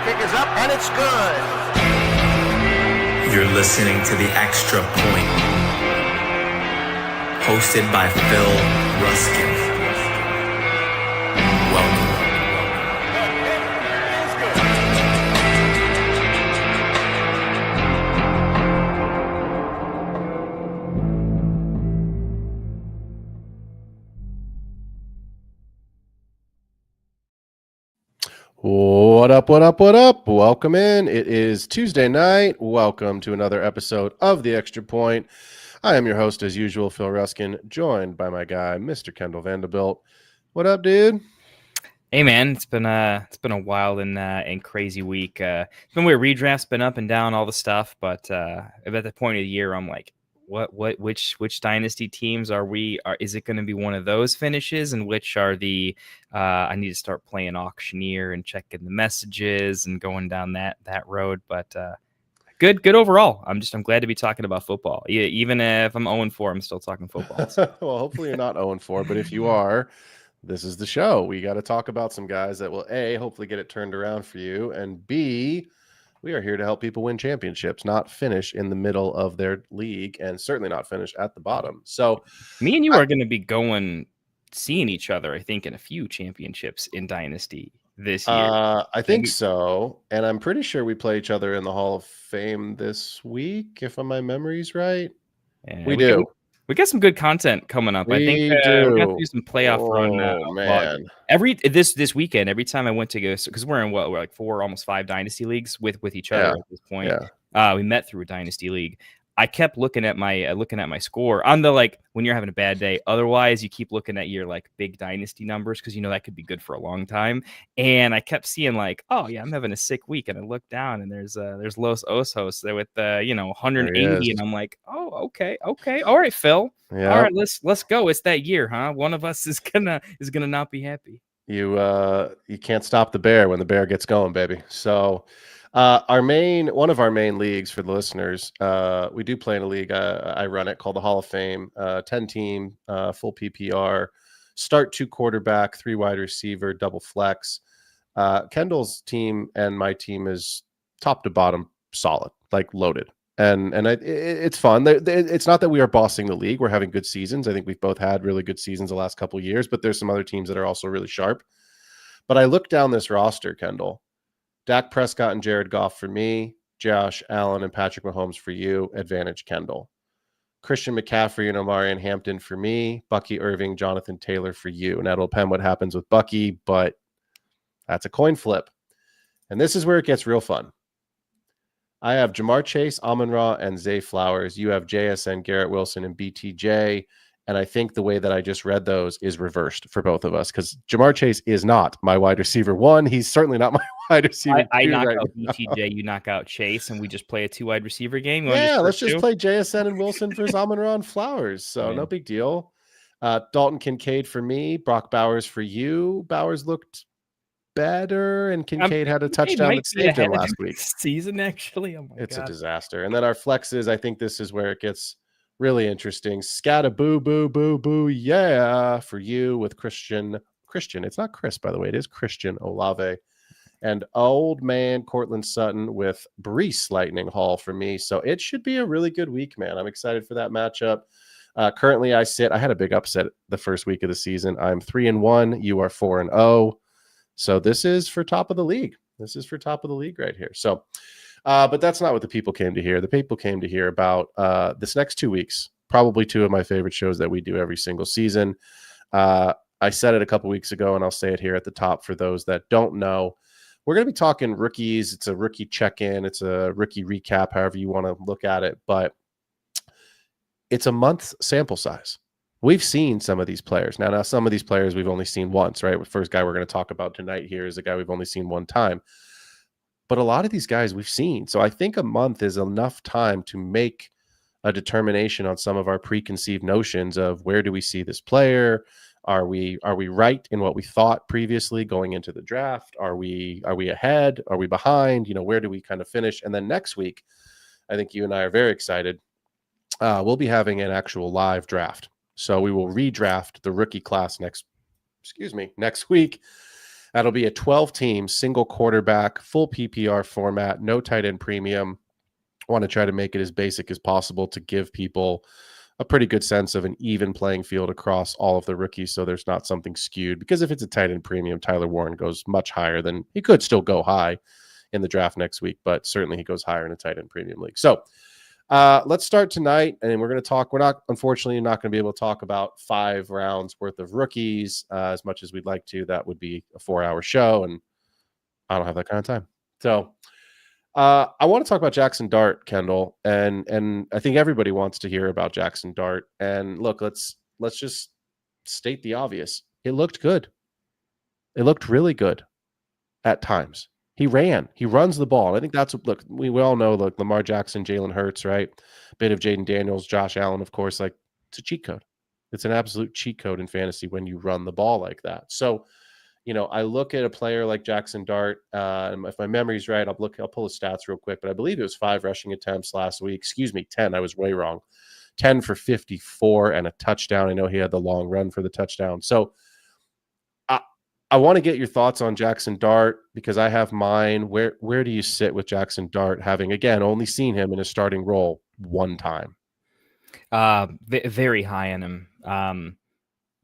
kick is up, and it's good. You're listening to The Extra Point, hosted by Phil Ruskin. Welcome. What up, what up, what up? Welcome in. It is Tuesday night. Welcome to another episode of The Extra Point. I am your host, as usual, Phil Ruskin, joined by my guy, Mr. Kendall Vanderbilt. What up, dude? Hey, man. It's been a wild and crazy week. It's been weird. Redraft's been up and down, all the stuff, but at the point of the year, I'm like, which dynasty teams is it going to be one of those finishes, and which are the I need to start playing auctioneer and checking the messages and going down that road. But good overall. I'm glad to be talking about football. Even if I'm 0-4, I'm still talking football. So. Well, hopefully you're not 0-4, but if you are, this is the show. We got to talk about some guys that will A, hopefully get it turned around for you, and B, we are here to help people win championships, not finish in the middle of their league, and certainly not finish at the bottom. So me and you are going to be seeing each other, I think, in a few championships in Dynasty this year. I think so. And I'm pretty sure we play each other in the Hall of Fame this week, if my memory's right. Yeah, we do. We got some good content coming up. I think we're going to do some playoff run. Man. This weekend, every time I went to go, because we're in we're like 4, almost 5 dynasty leagues with each other at this point. Yeah. We met through a dynasty league. I kept looking at my score on the, like, when you're having a bad day. Otherwise, you keep looking at your like big dynasty numbers because that could be good for a long time. And I kept seeing like, oh yeah, I'm having a sick week, and I look down and there's Los Osos there with 180, and I'm like, oh okay, all right, Phil, yep. All right, let's go. It's that year, huh? One of us is gonna not be happy. You can't stop the bear when the bear gets going, baby. So. One of our main leagues for the listeners, we do play in a league. I run it called the Hall of Fame, 10 team, full PPR, start 2 quarterback, 3 wide receiver, double flex. Kendall's team and my team is top to bottom solid, like loaded. And it's fun. It's not that we are bossing the league. We're having good seasons. I think we've both had really good seasons the last couple of years, but there's some other teams that are also really sharp. But I look down this roster, Kendall. Dak Prescott and Jared Goff for me, Josh Allen and Patrick Mahomes for you, advantage Kendall. Christian McCaffrey and Omarion Hampton for me, Bucky Irving, Jonathan Taylor for you. Now it'll depend what happens with Bucky, but that's a coin flip. And this is where it gets real fun. I have Jamar Chase, Amon-Ra, and Zay Flowers. You have JSN, Garrett Wilson, and BTJ. And I think the way that I just read those is reversed for both of us, because Jamar Chase is not my wide receiver 1. He's certainly not my wide receiver 2. I knock out BTJ, you knock out Chase, and we just play a 2 wide receiver game. Let's just play JSN and Wilson versus Amon-Ra and Flowers. So no big deal. Dalton Kincaid for me, Brock Bowers for you. Bowers looked better, and Kincaid had a touchdown that saved him last week. Season, actually. Oh my God. It's a disaster. And then our flexes, I think this is where it gets really interesting. Scatta boo, boo, boo, boo, yeah, for you with Christian. It's not Chris, by the way. It is Christian Olave. And old man Cortland Sutton with Breece Lightning Hall for me. So it should be a really good week, man. I'm excited for that matchup. Currently, I had a big upset the first week of the season. I'm 3-1. You are 4-0. So this is for top of the league. This is for top of the league right here. So but that's not what the people came to hear. The people came to hear about this next 2 weeks, probably 2 of my favorite shows that we do every single season. I said it a couple weeks ago, and I'll say it here at the top for those that don't know. We're going to be talking rookies. It's a rookie check-in. It's a rookie recap, however you want to look at it. But it's a month's sample size. We've seen some of these players. Now some of these players we've only seen once, right? The first guy we're going to talk about tonight here is a guy we've only seen one time. But a lot of these guys we've seen. So I think a month is enough time to make a determination on some of our preconceived notions of where do we see this player? Are we right in what we thought previously going into the draft? Are we ahead? Are we behind? Where do we kind of finish? And then next week, I think you and I are very excited. We'll be having an actual live draft. So we will redraft the rookie class next week. That'll be a 12-team, single quarterback, full PPR format, no tight end premium. I want to try to make it as basic as possible to give people a pretty good sense of an even playing field across all of the rookies, so there's not something skewed. Because if it's a tight end premium, Tyler Warren goes much higher than he could still go high in the draft next week, but certainly he goes higher in a tight end premium league. So let's start tonight, and we're going to talk. We're not, unfortunately, not going to be able to talk about 5 rounds worth of rookies as much as we'd like to. That would be a 4-hour show, and I don't have that kind of time. So I want to talk about Jackson Dart, Kendall, and I think everybody wants to hear about Jackson Dart. And look, let's just state the obvious. It looked good. It looked really good at times. He runs the ball. I think that's, look, we all know, look, Lamar Jackson, Jalen Hurts, right? Bit of Jaden Daniels, Josh Allen, of course. Like, it's a cheat code. It's an absolute cheat code in fantasy when you run the ball like that. So, I look at a player like Jackson Dart, and if my memory's right, I'll pull the stats real quick, but I believe it was 5 rushing attempts last week. 10. I was way wrong. 10 for 54 and a touchdown. I know he had the long run for the touchdown. So I want to get your thoughts on Jackson Dart because I have mine. Where do you sit with Jackson Dart, having, again, only seen him in a starting role one time? Very high on him.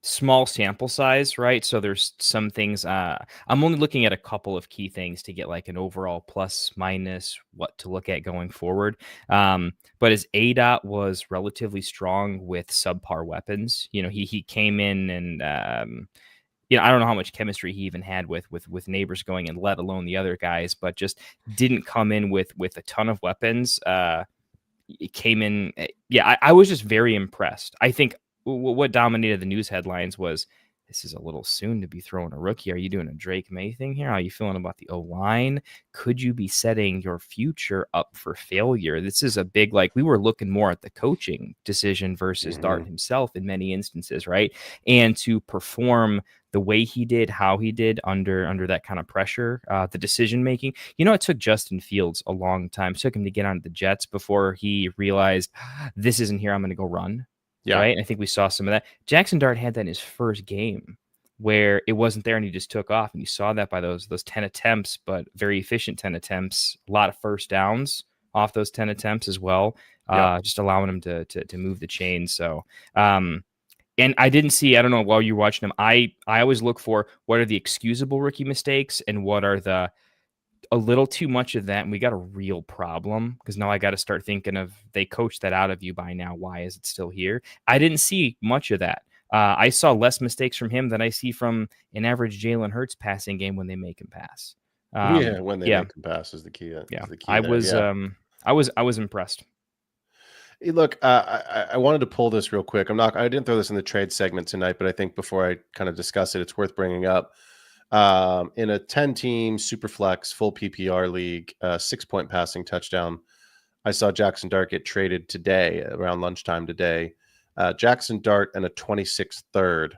Small sample size, right? So there's some things. I'm only looking at a couple of key things to get like an overall plus minus what to look at going forward. But his ADOT was relatively strong with subpar weapons. He came in and I don't know how much chemistry he even had with Neighbors going, and let alone the other guys, but just didn't come in with a ton of weapons. It came in. I was just very impressed. I think what dominated the news headlines was, this is a little soon to be throwing a rookie. Are you doing a Drake May thing here? How are you feeling about the O-line? Could you be setting your future up for failure? This is a big, we were looking more at the coaching decision versus Dart himself in many instances, right? And to perform the way he did, how he did under that kind of pressure, the decision making. It took Justin Fields a long time. It took him to get onto the Jets before he realized, this isn't here. I'm going to go run. Yeah. Right. I think we saw some of that. Jackson Dart had that in his first game where it wasn't there and he just took off. And you saw that by those 10 attempts, but very efficient 10 attempts, a lot of first downs off those 10 attempts as well. Just allowing him to move the chain. So, and I didn't see, I don't know, while you're watching him, I always look for what are the excusable rookie mistakes and what are a little too much of that, and we got a real problem because now I got to start thinking of, they coached that out of you by now. Why is it still here? I didn't see much of that. I saw less mistakes from him than I see from an average Jalen Hurts passing game when they make him pass. When they make him pass is the key. I was impressed. Hey, look, I wanted to pull this real quick. I didn't throw this in the trade segment tonight, but I think before I kind of discuss it, it's worth bringing up. In a 10-team Superflex full PPR league, 6-point passing touchdown, I saw Jackson Dart get traded today around lunchtime today. Jackson Dart and a 26th third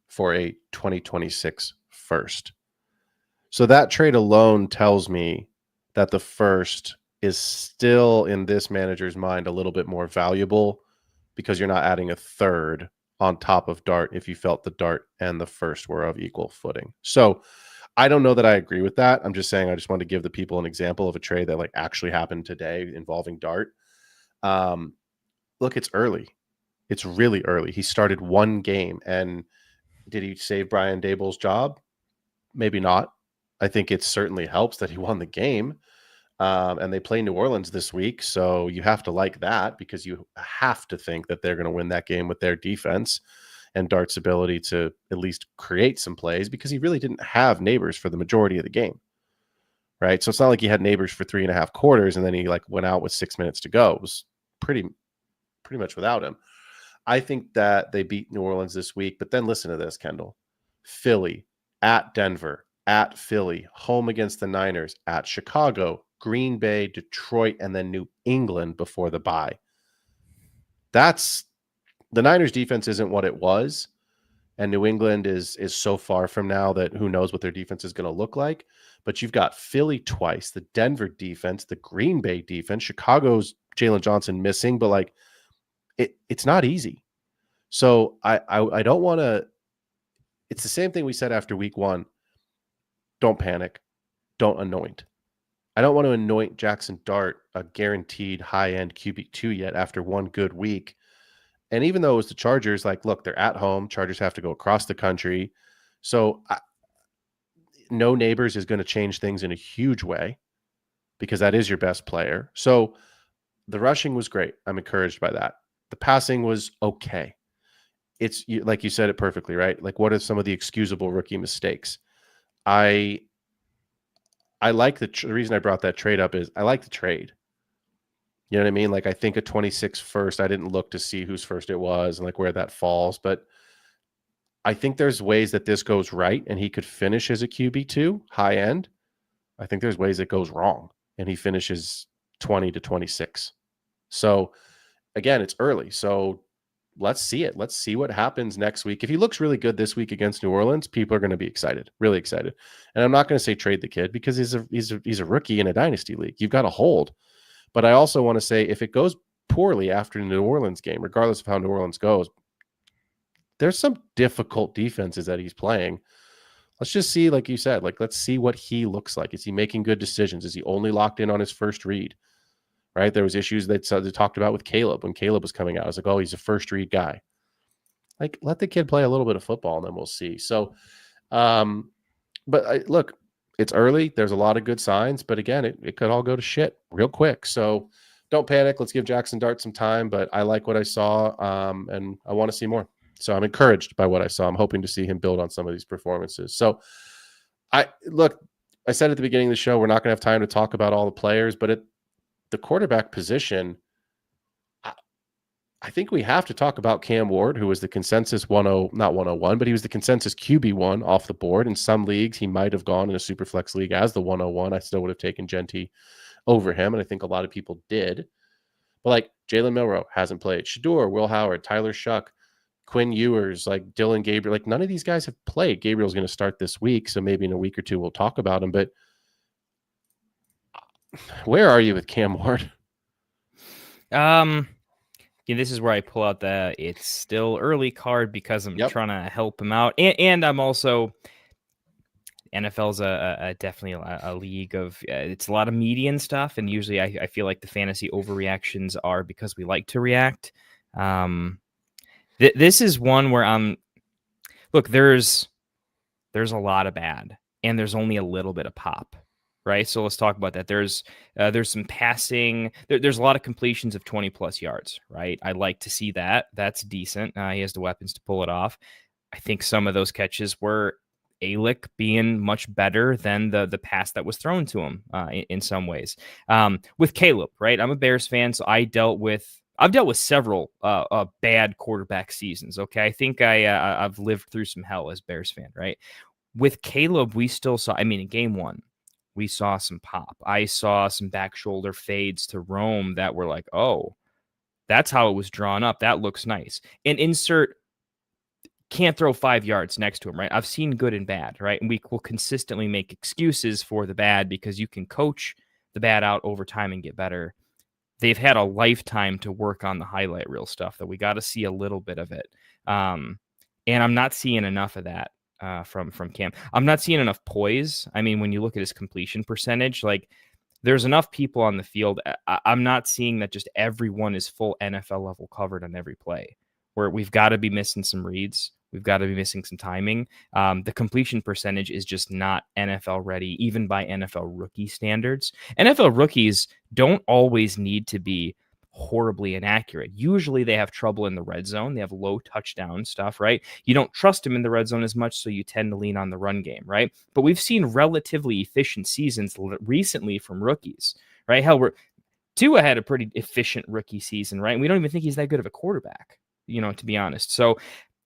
for a 2026 first. So that trade alone tells me that the first is still in this manager's mind a little bit more valuable because you're not adding a third on top of Dart if you felt the Dart and the first were of equal footing. So I don't know that I agree with that. I'm just saying I just want to give the people an example of a trade that actually happened today involving Dart. Look, it's early. It's really early. He started one game, and did he save Brian Daboll's job? Maybe not. I think it certainly helps that he won the game. And they play New Orleans this week, so you have to like that because you have to think that they're going to win that game with their defense and Dart's ability to at least create some plays because he really didn't have Neighbors for the majority of the game, right? So it's not like he had Neighbors for 3.5 quarters and then he went out with 6 minutes to go. It was pretty much without him. I think that they beat New Orleans this week, but then listen to this, Kendall. Philly, at Denver, at Philly, home against the Niners, at Chicago, Green Bay, Detroit, and then New England before the bye. That's the Niners defense isn't what it was. And New England is so far from now that who knows what their defense is going to look like. But you've got Philly twice, the Denver defense, the Green Bay defense, Chicago's Jalen Johnson missing, but it's not easy. So I don't want to. It's the same thing we said after week one. don't panic. Don't anoint. I don't want to anoint Jackson Dart a guaranteed high-end QB2 yet after one good week. And even though it was the Chargers, like, look, they're at home. Chargers have to go across the country. So no neighbors is going to change things in a huge way because that is your best player. So the rushing was great. I'm encouraged by that. The passing was okay. It's like you said it perfectly, right? Like, what are some of the excusable rookie mistakes? I like the reason I brought that trade up is I like the trade. You know what I mean? Like, I think a 26 first, I didn't look to see whose first it was and like where that falls, but I think there's ways that this goes right and he could finish as a QB2 high end. I think there's ways it goes wrong and he finishes 20 to 26. So again, it's early. So let's see it. Let's see what happens next week. If he looks really good this week against New Orleans, people are going to be excited, really excited. And I'm not going to say trade the kid because he's a rookie in a dynasty league. You've got to hold. But I also want to say if it goes poorly after the New Orleans game, regardless of how New Orleans goes, there's some difficult defenses that he's playing. Let's just see, like you said, like, let's see what he looks like. Is he making good decisions? Is he only locked in on his first read? Right? There was issues that they talked about with Caleb when Caleb was coming out. I was like, oh, he's a first read guy. Like, let the kid play a little bit of football and then we'll see. So, look, it's early. There's a lot of good signs, but again, it could all go to shit real quick. So don't panic. Let's give Jackson Dart some time, but I like what I saw, and I want to see more. So I'm encouraged by what I saw. I'm hoping to see him build on some of these performances. So I said at the beginning of the show, we're not going to have time to talk about all the players, but at the quarterback position, I think we have to talk about Cam Ward, who was the consensus not 101, but he was the consensus QB1 off the board. In some leagues, he might have gone in a super flex league as the 101. I still would have taken Genty over him, and I think a lot of people did. But like Jalen Milroe hasn't played. Shador, Will Howard, Tyler Shuck, Quinn Ewers, like Dylan Gabriel, like none of these guys have played. Gabriel's going to start this week, so maybe in a week or two we'll talk about him. But where are you with Cam Ward? This is where I pull out the it's still early card because I'm trying to help him out, and I'm also NFL's definitely a league of it's a lot of median stuff, and usually I feel like the fantasy overreactions are because we like to react. This is one where look, there's a lot of bad and there's only a little bit of pop, right? So let's talk about that. There's some passing. There's a lot of completions of 20 plus yards, right? I like to see that. That's decent. He has the weapons to pull it off. I think some of those catches were Alick being much better than the pass that was thrown to him in some ways. With Caleb, right? I'm a Bears fan, so I've dealt with several bad quarterback seasons. Okay, I think I've lived through some hell as Bears fan, right? With Caleb, we still saw. I mean, in game one, we saw some pop. I saw some back shoulder fades to Rome that were like, oh, that's how it was drawn up. That looks nice. And insert can't throw 5 yards next to him, right? I've seen good and bad, right? And we will consistently make excuses for the bad because you can coach the bad out over time and get better. They've had a lifetime to work on the highlight reel stuff that we got to see a little bit of it. And I'm not seeing enough of that from Cam. I'm not seeing enough poise. I mean, when you look at his completion percentage, like there's enough people on the field. I'm not seeing that just everyone is full NFL level covered on every play, where we've got to be missing some reads. We've got to be missing some timing. The completion percentage is just not NFL ready, even by NFL rookie standards. NFL rookies don't always need to be horribly inaccurate. Usually they have trouble in the red zone. They have low touchdown stuff, right? You don't trust them in the red zone as much, so you tend to lean on the run game, right? But we've seen relatively efficient seasons recently from rookies, right? Hell, Tua had a pretty efficient rookie season, right? And we don't even think he's that good of a quarterback, to be honest. So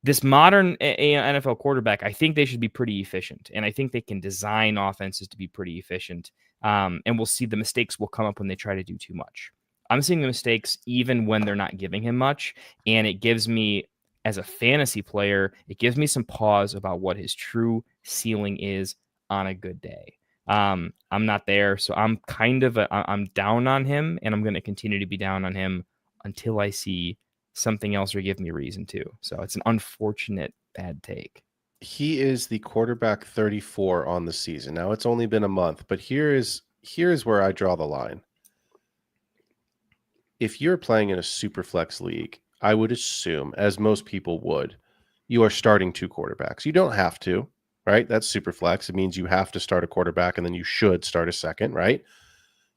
this modern NFL quarterback, I think they should be pretty efficient, and I think they can design offenses to be pretty efficient. And we'll see the mistakes will come up when they try to do too much. I'm seeing the mistakes even when they're not giving him much, and it gives me, as a fantasy player, it gives me some pause about what his true ceiling is on a good day. I'm not there, so I'm I'm down on him, and I'm going to continue to be down on him until I see something else or give me reason to. So it's an unfortunate bad take. He is the quarterback 34 on the season. Now it's only been a month, but here's where I draw the line. If you're playing in a super flex league, I would assume, as most people would, you are starting 2 quarterbacks. You don't have to, right? That's super flex. It means you have to start a quarterback and then you should start a second, right?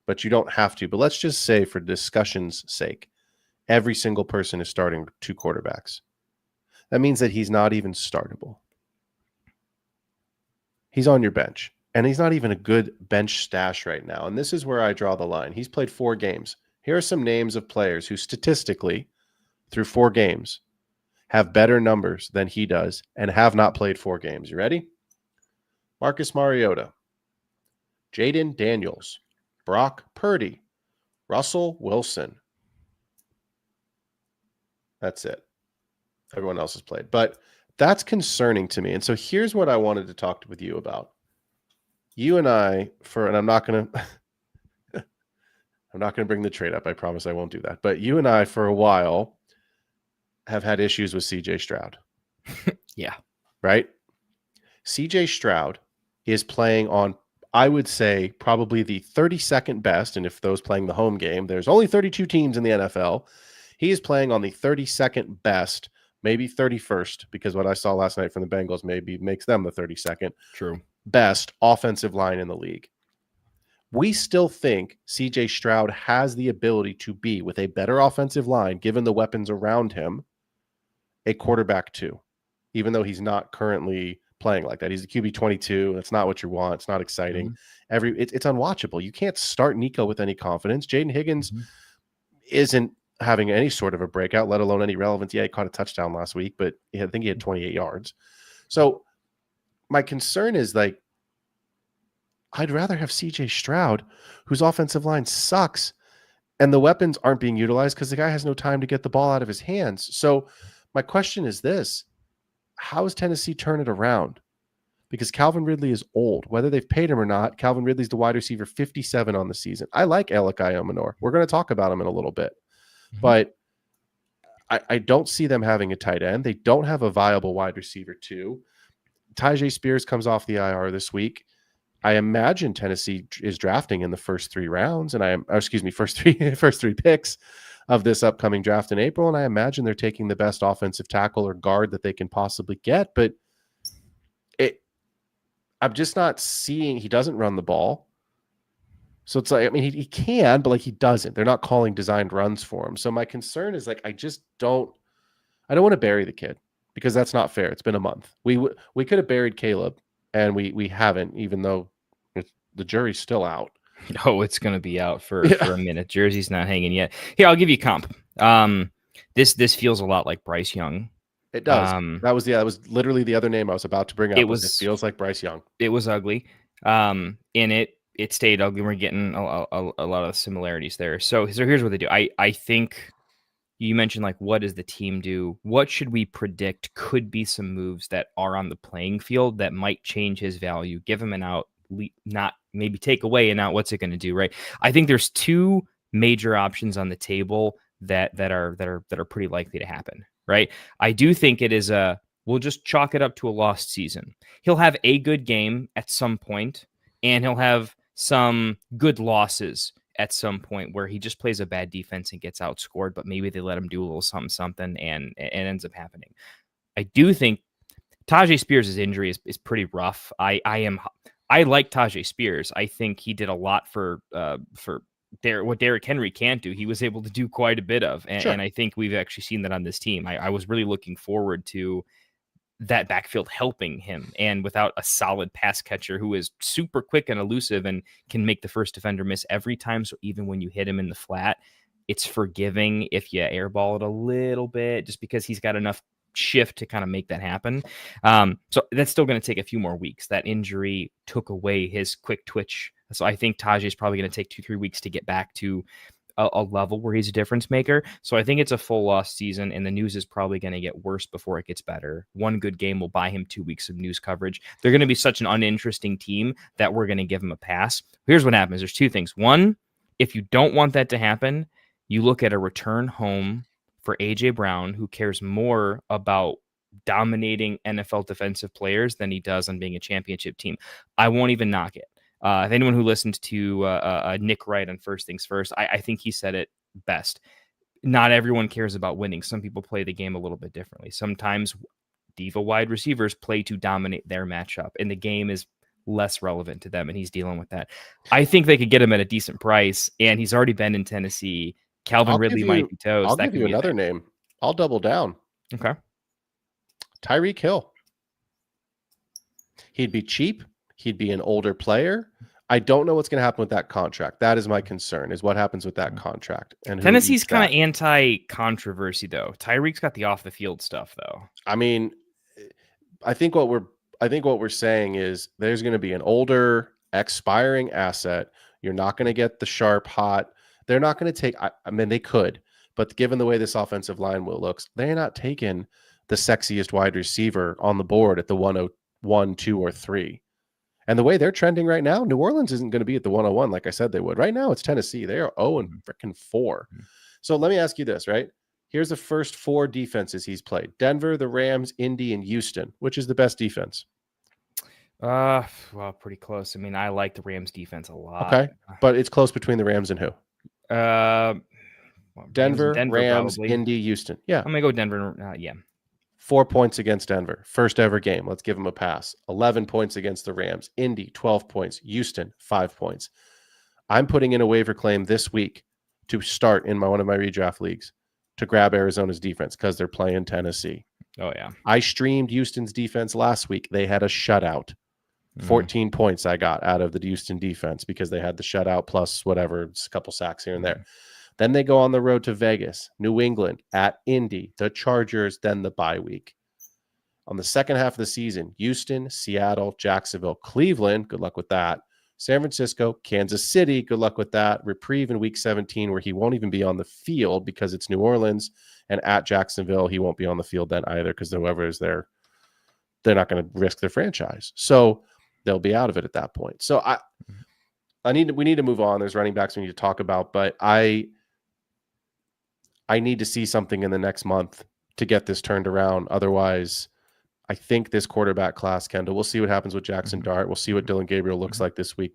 But you don't have to. But let's just say, for discussion's sake, every single person is starting 2 quarterbacks. That means that he's not even startable. He's on your bench, and he's not even a good bench stash right now. And this is where I draw the line. He's played 4 games. Here are some names of players who statistically, through 4 games, have better numbers than he does and have not played 4 games. You ready? Marcus Mariota, Jaden Daniels, Brock Purdy, Russell Wilson. That's it. Everyone else has played. But that's concerning to me. And so here's what I wanted to talk with you about. You and I, and I'm not going to bring the trade up. I promise I won't do that. But you and I, for a while, have had issues with CJ Stroud. Yeah. Right? CJ Stroud is playing on, I would say, probably the 32nd best. And if those playing the home game, there's only 32 teams in the NFL. He is playing on the 32nd best, maybe 31st, because what I saw last night from the Bengals maybe makes them the 32nd. True. Best offensive line in the league. We still think CJ Stroud has the ability to be, with a better offensive line, given the weapons around him, a quarterback 2, even though he's not currently playing like that. He's a QB 22. That's not what you want. It's not exciting. It's unwatchable. You can't start Nico with any confidence. Jaden Higgins isn't having any sort of a breakout, let alone any relevance. Yeah, he caught a touchdown last week, but I think he had 28 yards. So my concern is, like, I'd rather have CJ Stroud, whose offensive line sucks, and the weapons aren't being utilized because the guy has no time to get the ball out of his hands. So my question is this: how does Tennessee turn it around? Because Calvin Ridley is old. Whether they've paid him or not, Calvin Ridley's the wide receiver 57 on the season. I like Alec Iomanor. We're going to talk about him in a little bit. But I don't see them having a tight end. They don't have a viable wide receiver 2. Tyjae Spears comes off the IR this week. I imagine Tennessee is drafting in the first 3 rounds, and first three picks of this upcoming draft in April. And I imagine they're taking the best offensive tackle or guard that they can possibly get. But I'm just not seeing. He doesn't run the ball. So it's like, I mean, he can, but like, he doesn't. They're not calling designed runs for him. So my concern is, like, I don't want to bury the kid, because that's not fair. It's been a month. We could have buried Caleb, and we haven't, even though the jury's still out. Oh, it's going to be out for a minute. Jersey's not hanging yet. Here, I'll give you comp. This feels a lot like Bryce Young. It does. That was literally the other name I was about to bring up. It feels like Bryce Young. It was ugly. In it stayed ugly. We're getting a lot of similarities there. So here's what they do. I think you mentioned, like, what does the team do? What should we predict could be some moves that are on the playing field that might change his value, give him an out, not maybe take away an out. What's it going to do, right? I think there's 2 major options on the table that are pretty likely to happen, right? I do think it is we'll just chalk it up to a lost season. He'll have a good game at some point, and he'll have some good losses at some point where he just plays a bad defense and gets outscored, but maybe they let him do a little something and it ends up happening. I do think Tyjae Spears' injury is pretty rough. I like Tyjae Spears. I think he did a lot for what Derrick Henry can't do. He was able to do quite a bit of, and I think we've actually seen that on this team. I was really looking forward to that backfield helping him, and without a solid pass catcher who is super quick and elusive and can make the first defender miss every time. So even when you hit him in the flat, it's forgiving if you airball it a little bit, just because he's got enough shift to kind of make that happen. So that's still going to take a few more weeks. That injury took away his quick twitch. So I think Tajay is probably going to take 2-3 weeks to get back to a level where he's a difference maker. So I think it's a full lost season, and the news is probably going to get worse before it gets better. One good game will buy him 2 weeks of news coverage. They're going to be such an uninteresting team that we're going to give him a pass. Here's what happens. There's 2 things. One, if you don't want that to happen, you look at a return home for AJ Brown, who cares more about dominating NFL defensive players than he does on being a championship team. I won't even knock it. If anyone who listened to Nick Wright on First Things First, I think he said it best. Not everyone cares about winning. Some people play the game a little bit differently. Sometimes diva wide receivers play to dominate their matchup, and the game is less relevant to them, and he's dealing with that. I think they could get him at a decent price, and he's already been in Tennessee. Calvin Ridley might be toast. I'll give you another name. I'll double down. Okay. Tyreek Hill. He'd be cheap. He'd be an older player. I don't know what's going to happen with that contract. That is my concern, is what happens with that contract. And Tennessee's kind of anti-controversy, though. Tyreek's got the off-the-field stuff, though. I mean, I think what we're saying is there's going to be an older, expiring asset. You're not going to get the sharp, hot. They're not going to take. I mean, they could, but given the way this offensive line looks, they're not taking the sexiest wide receiver on the board at the 101, 2, or 3. And the way they're trending right now, New Orleans isn't going to be at the 101 like I said they would. Right now, it's Tennessee. They are 0-4. So let me ask you this, right? Here's the first 4 defenses he's played. Denver, the Rams, Indy, and Houston. Which is the best defense? Well, pretty close. I mean, I like the Rams defense a lot. Okay, but it's close between the Rams and who? Denver, Rams, Indy, Houston. Yeah. I'm going to go Denver. Yeah. 4 points against Denver. First ever game. Let's give them a pass. 11 points against the Rams. Indy, 12 points. Houston, 5 points. I'm putting in a waiver claim this week to start in one of my redraft leagues to grab Arizona's defense because they're playing Tennessee. Oh, yeah. I streamed Houston's defense last week. They had a shutout. 14 points I got out of the Houston defense because they had the shutout plus whatever, it's a couple sacks here and there. Then they go on the road to Vegas, New England, at Indy, the Chargers, then the bye week. On the second half of the season, Houston, Seattle, Jacksonville, Cleveland, good luck with that. San Francisco, Kansas City, good luck with that. Reprieve in week 17 where he won't even be on the field because it's New Orleans. And at Jacksonville, he won't be on the field then either because whoever is there, they're not going to risk their franchise. So they'll be out of it at that point. So we need to move on. There's running backs we need to talk about, but I need to see something in the next month to get this turned around. Otherwise, I think this quarterback class, Kendall, we'll see what happens with Jackson Dart. We'll see what Dylan Gabriel looks like this week,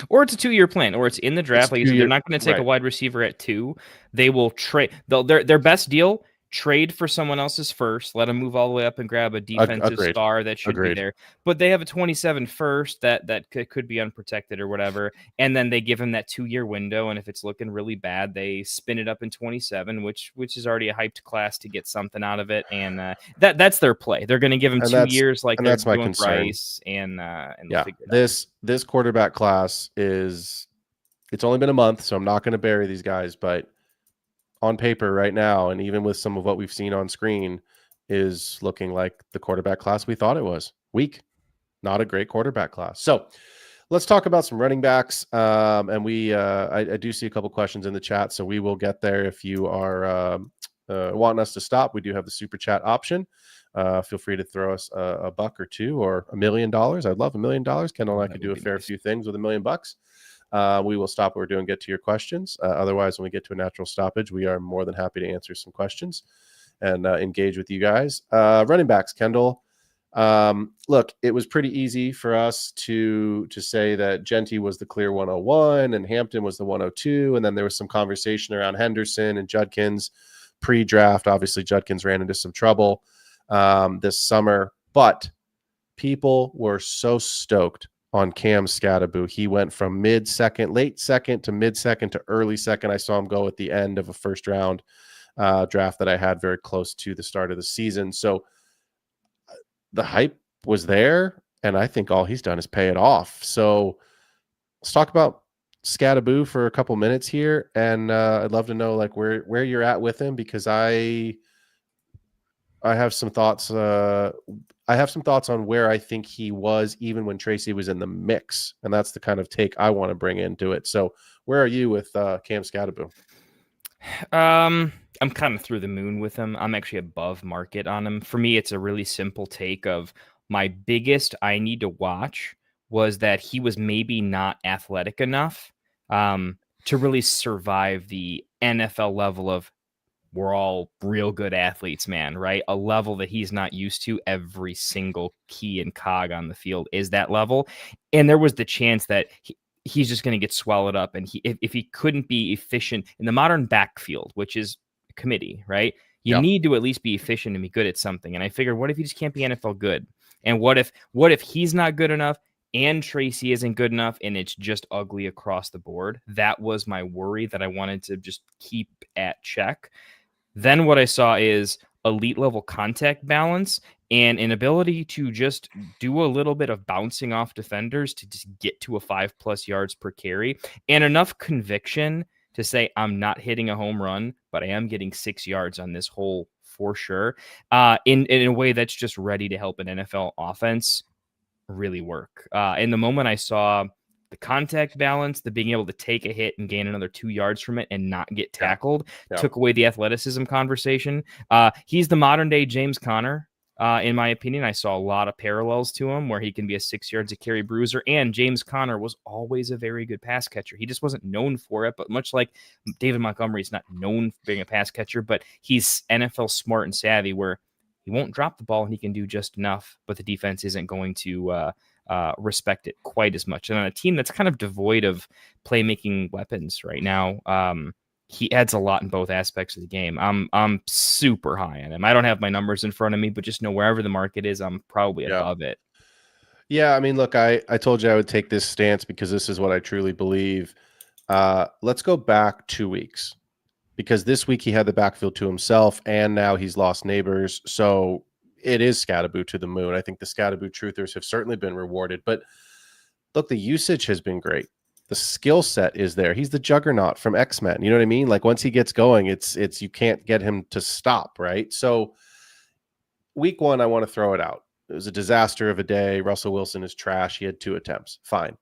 or it's a 2-year plan, or it's in the draft. Like they're not going to take a wide receiver at 2. They will trade. Their best deal, trade for someone else's first, let them move all the way up and grab a defensive star that should be there. But they have a 27 first that could be unprotected or whatever. And then they give him that 2-year window. And if it's looking really bad, they spin it up in 27, which is already a hyped class to get something out of it. And that's their play. They're going to give him 2 years like they're doing Bryce. And yeah, this quarterback class it's only been a month, so I'm not going to bury these guys, but on paper right now, and even with some of what we've seen on screen, is looking like the quarterback class we thought it was. Weak. Not a great quarterback class. So let's talk about some running backs. And I do see a couple questions in the chat, so we will get there. If you are wanting us to stop, we do have the super chat option. Feel free to throw us a buck or two or $1 million. I'd love $1 million. Kendall and I could do a fair few things with $1 million. We will stop what we're doing, get to your questions. Otherwise, when we get to a natural stoppage, we are more than happy to answer some questions and engage with you guys. Running backs, Kendall. Look, it was pretty easy for us to say that Genty was the clear 101 and Hampton was the 102. And then there was some conversation around Henderson and Judkins pre-draft. Obviously, Judkins ran into some trouble this summer, but people were so stoked on Cam Skattebo. He went from late second to mid-second to early second. I saw him go at the end of a first round draft that I had very close to the start of the season. So the hype was there, and I think all he's done is pay it off. So let's talk about Skattebo for a couple minutes here, and I'd love to know like where you're at with him, because I have some thoughts. I have some thoughts on where I think he was even when Tracy was in the mix, and that's the kind of take I want to bring into it. So where are you with Cam Skattebo? I'm kind of through the moon with him. I'm actually above market on him. For me, it's a really simple take of my biggest I need to watch was that he was maybe not athletic enough to really survive the NFL level of we're all real good athletes, man, right? A level that he's not used to. Every single key and cog on the field is that level. And there was the chance that he's just going to get swallowed up. And if he couldn't be efficient in the modern backfield, which is a committee, right? You need to at least be efficient and be good at something. And I figured, what if he just can't be NFL good? And what if he's not good enough and Tracy isn't good enough and it's just ugly across the board? That was my worry that I wanted to just keep at check. Then what I saw is elite level contact balance and an ability to just do a little bit of bouncing off defenders to just get to a 5+ yards per carry, and enough conviction to say, I'm not hitting a home run, but I am getting 6 yards on this hole for sure, in a way that's just ready to help an NFL offense really work. In the moment I saw the contact balance, the being able to take a hit and gain another 2 yards from it and not get tackled, took away the athleticism conversation. He's the modern day James Conner. In my opinion, I saw a lot of parallels to him where he can be a 6 yards a carry bruiser. And James Conner was always a very good pass catcher. He just wasn't known for it, but much like David Montgomery is not known for being a pass catcher, but he's NFL smart and savvy where he won't drop the ball and he can do just enough, but the defense isn't going to respect it quite as much. And on a team that's kind of devoid of playmaking weapons right now, he adds a lot in both aspects of the game. I'm super high on him. I don't have my numbers in front of me, but just know wherever the market is, I'm probably above it. Yeah, I mean, look, I told you I would take this stance because this is what I truly believe. Let's go back 2 weeks, because this week he had the backfield to himself, and now he's lost neighbors. So it is Scatterboo to the moon. I think the Scatterboo truthers have certainly been rewarded. But look, the usage has been great. The skill set is there. He's the juggernaut from X-Men. You know what I mean? Like once he gets going, it's you can't get him to stop, right? So week 1, I want to throw it out. It was a disaster of a day. Russell Wilson is trash. He had 2 attempts. Fine.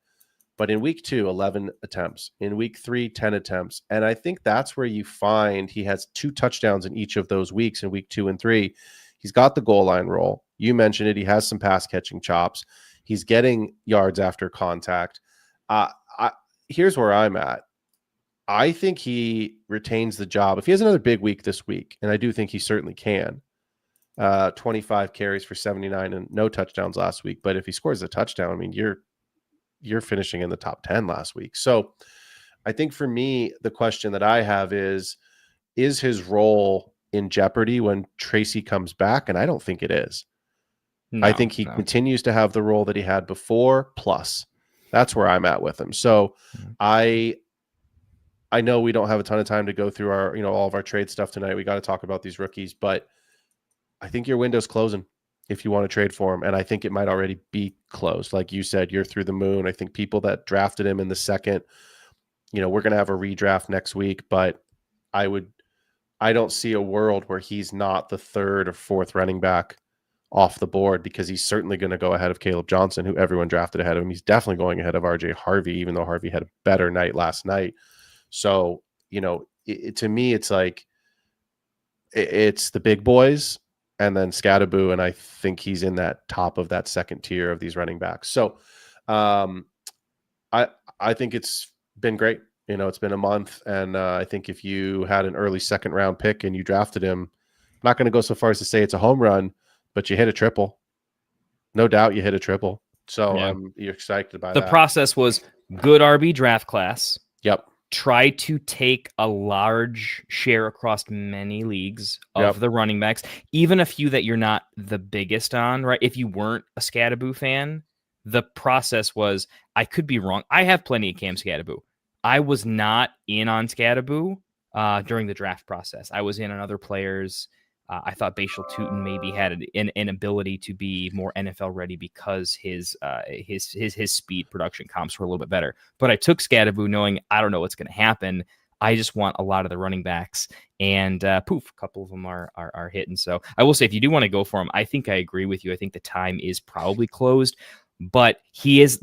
But in week 2, 11 attempts. In week 3, 10 attempts. And I think that's where you find he has 2 touchdowns in each of those weeks in week 2 and 3. He's got the goal line roll. You mentioned it. He has some pass catching chops. He's getting yards after contact. Here's where I'm at. I think he retains the job. If he has another big week this week, and I do think he certainly can, 25 carries for 79 and no touchdowns last week. But if he scores a touchdown, I mean, you're finishing in the top 10 last week. So I think for me, the question that I have is his role in jeopardy when Tracy comes back? And I don't think it is. I think he continues to have the role that he had before, plus. That's where I'm at with him. So I know we don't have a ton of time to go through our, all of our trade stuff tonight. We got to talk about these rookies, but I think your window's closing if you want to trade for him. And I think it might already be closed. Like you said, you're through the moon. I think people that drafted him in the second, we're going to have a redraft next week, but I don't see a world where he's not the 3rd or 4th running back off the board, because he's certainly going to go ahead of Caleb Johnson, who everyone drafted ahead of him. He's definitely going ahead of RJ Harvey, even though Harvey had a better night last night. So, to me, it's like, it's the big boys and then Scatterboo. And I think he's in that top of that second tier of these running backs. So I think it's been great. It's been a month. And I think if you had an early 2nd round pick and you drafted him, I'm not going to go so far as to say it's a home run, but you hit a triple. No doubt you hit a triple. So you're excited by that. The process was good RB draft class. Yep. Try to take a large share across many leagues of the running backs, even a few that you're not the biggest on, right? If you weren't a Scatterboo fan, the process was, I could be wrong. I have plenty of Cam Scatterboo. I was not in on Scatterboo during the draft process. I was in on other players. I thought Bashal Tutin maybe had an ability to be more NFL ready because his speed production comps were a little bit better. But I took Scatterboo knowing I don't know what's going to happen. I just want a lot of the running backs, and poof, a couple of them are hitting. So I will say, if you do want to go for him, I think I agree with you. I think the time is probably closed, but he is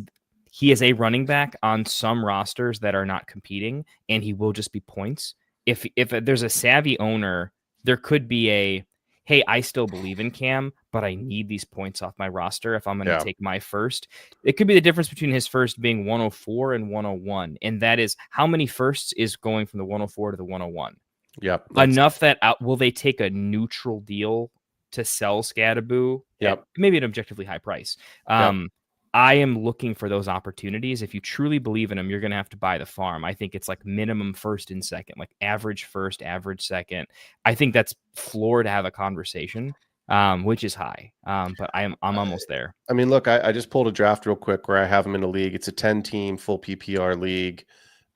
a running back on some rosters that are not competing, and he will just be points. If there's a savvy owner, there could be hey, I still believe in Cam, but I need these points off my roster if I'm going to take my first. It could be the difference between his first being 104 and 101. And that is how many firsts is going from the 104 to the 101. Yep. Enough that will they take a neutral deal to sell Scadaboo at maybe an objectively high price? I am looking for those opportunities. If you truly believe in them, you're going to have to buy the farm. I think it's like minimum first and second, like average first, average second. I think that's floor to have a conversation, which is high. But I'm almost there. I mean, look, I just pulled a draft real quick where I have them in a league. It's a 10-team full PPR league.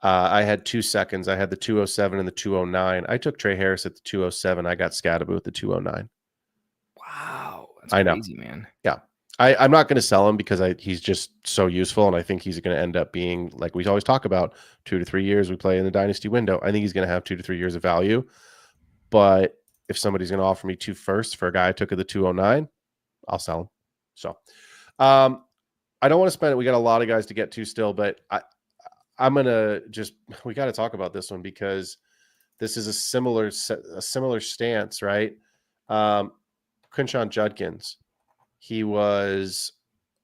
I had 2 seconds. I had the 207 and the 209. I took Trey Harris at the 207. I got Scadaboo at the 209. Wow. That's crazy, man. Yeah. I'm not going to sell him because he's just so useful, and I think he's going to end up being, like we always talk about, 2 to 3 years we play in the Dynasty window. I think he's going to have 2 to 3 years of value. But if somebody's going to offer me 2 firsts for a guy I took at the 209, I'll sell him. So I don't want to spend it. We got a lot of guys to get to still, but I'm going to we got to talk about this one because this is a similar stance, right? Quinshawn Judkins. He was,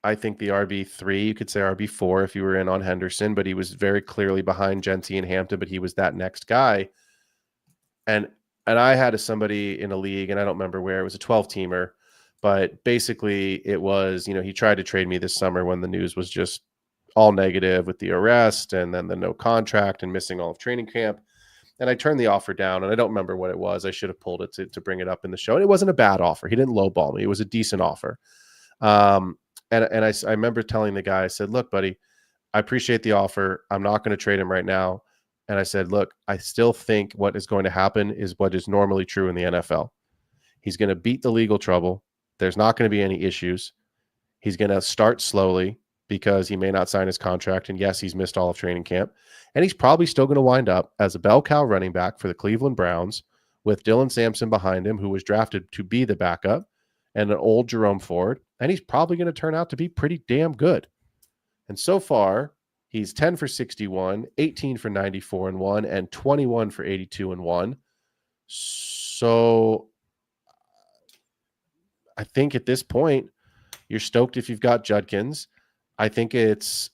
I think, the RB3. You could say RB4 if you were in on Henderson, but he was very clearly behind Genty and Hampton, but he was that next guy. And I had somebody in a league, and I don't remember where. It was a 12-teamer, but basically it was, he tried to trade me this summer when the news was just all negative with the arrest and then the no contract and missing all of training camp. And I turned the offer down, and I don't remember what it was. I should have pulled it to bring it up in the show. And it wasn't a bad offer. He didn't lowball me. It was a decent offer. And I remember telling the guy, I said, look, buddy, I appreciate the offer. I'm not going to trade him right now. And I said, look, I still think what is going to happen is what is normally true in the NFL. He's going to beat the legal trouble. There's not going to be any issues. He's going to start slowly because he may not sign his contract. And yes, he's missed all of training camp. And he's probably still going to wind up as a bell cow running back for the Cleveland Browns with Dylan Sampson behind him, who was drafted to be the backup, and an old Jerome Ford. And he's probably going to turn out to be pretty damn good. And so far, he's 10 for 61, 18 for 94 and 1, and 21 for 82 and 1. So I think at this point, you're stoked if you've got Judkins. I think it's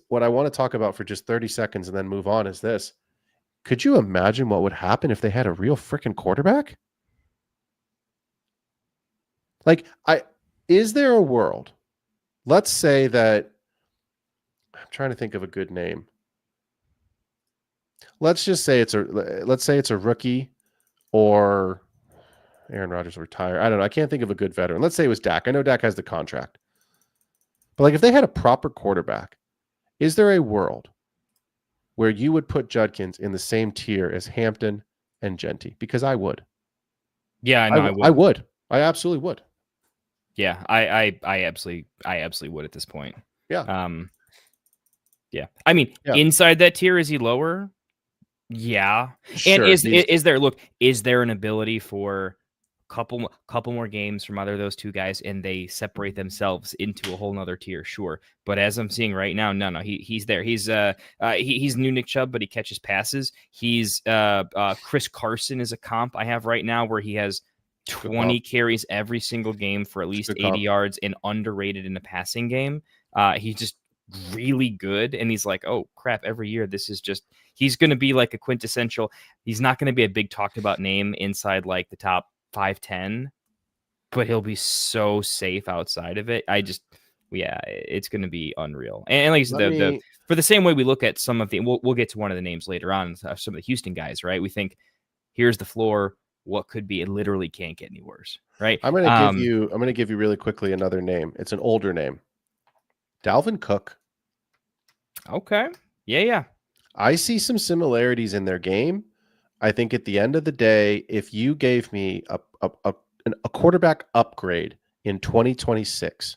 what I want to talk about for just 30 seconds and then move on is this. Could you imagine what would happen if they had a real freaking quarterback? Is there a world? Let's say that I'm trying to think of a good name. Let's say it's a rookie, or Aaron Rodgers will retire. I don't know. I can't think of a good veteran. Let's say it was Dak. I know Dak has the contract. But if they had a proper quarterback, is there a world where you would put Judkins in the same tier as Hampton and Genty? Because I would. Yeah, I know. I would. I absolutely would. Yeah, I absolutely would at this point. Yeah. Yeah. I mean, inside that tier, is he lower? Yeah. Sure, and is there an ability for couple more games from either of those two guys and they separate themselves into a whole nother tier? Sure. But as I'm seeing right now, no, he's there. He's new Nick Chubb, but he catches passes. He's Chris Carson is a comp I have right now where he has 20 carries every single game for at least 80 yards and underrated in the passing game. He's just really good. And he's like, oh crap, every year he's going to be like a quintessential. He's not going to be a big talked about name inside like the top 5-10, but he'll be so safe outside of it. It's going to be unreal. And like I said, for the same way we look at some of the, we'll get to one of the names later on, some of the Houston guys, right? We think here's the floor. What could be? It literally can't get any worse, right? I'm going to give you really quickly another name. It's an older name. Dalvin Cook. Okay. Yeah. I see some similarities in their game. I think at the end of the day, if you gave me a quarterback upgrade in 2026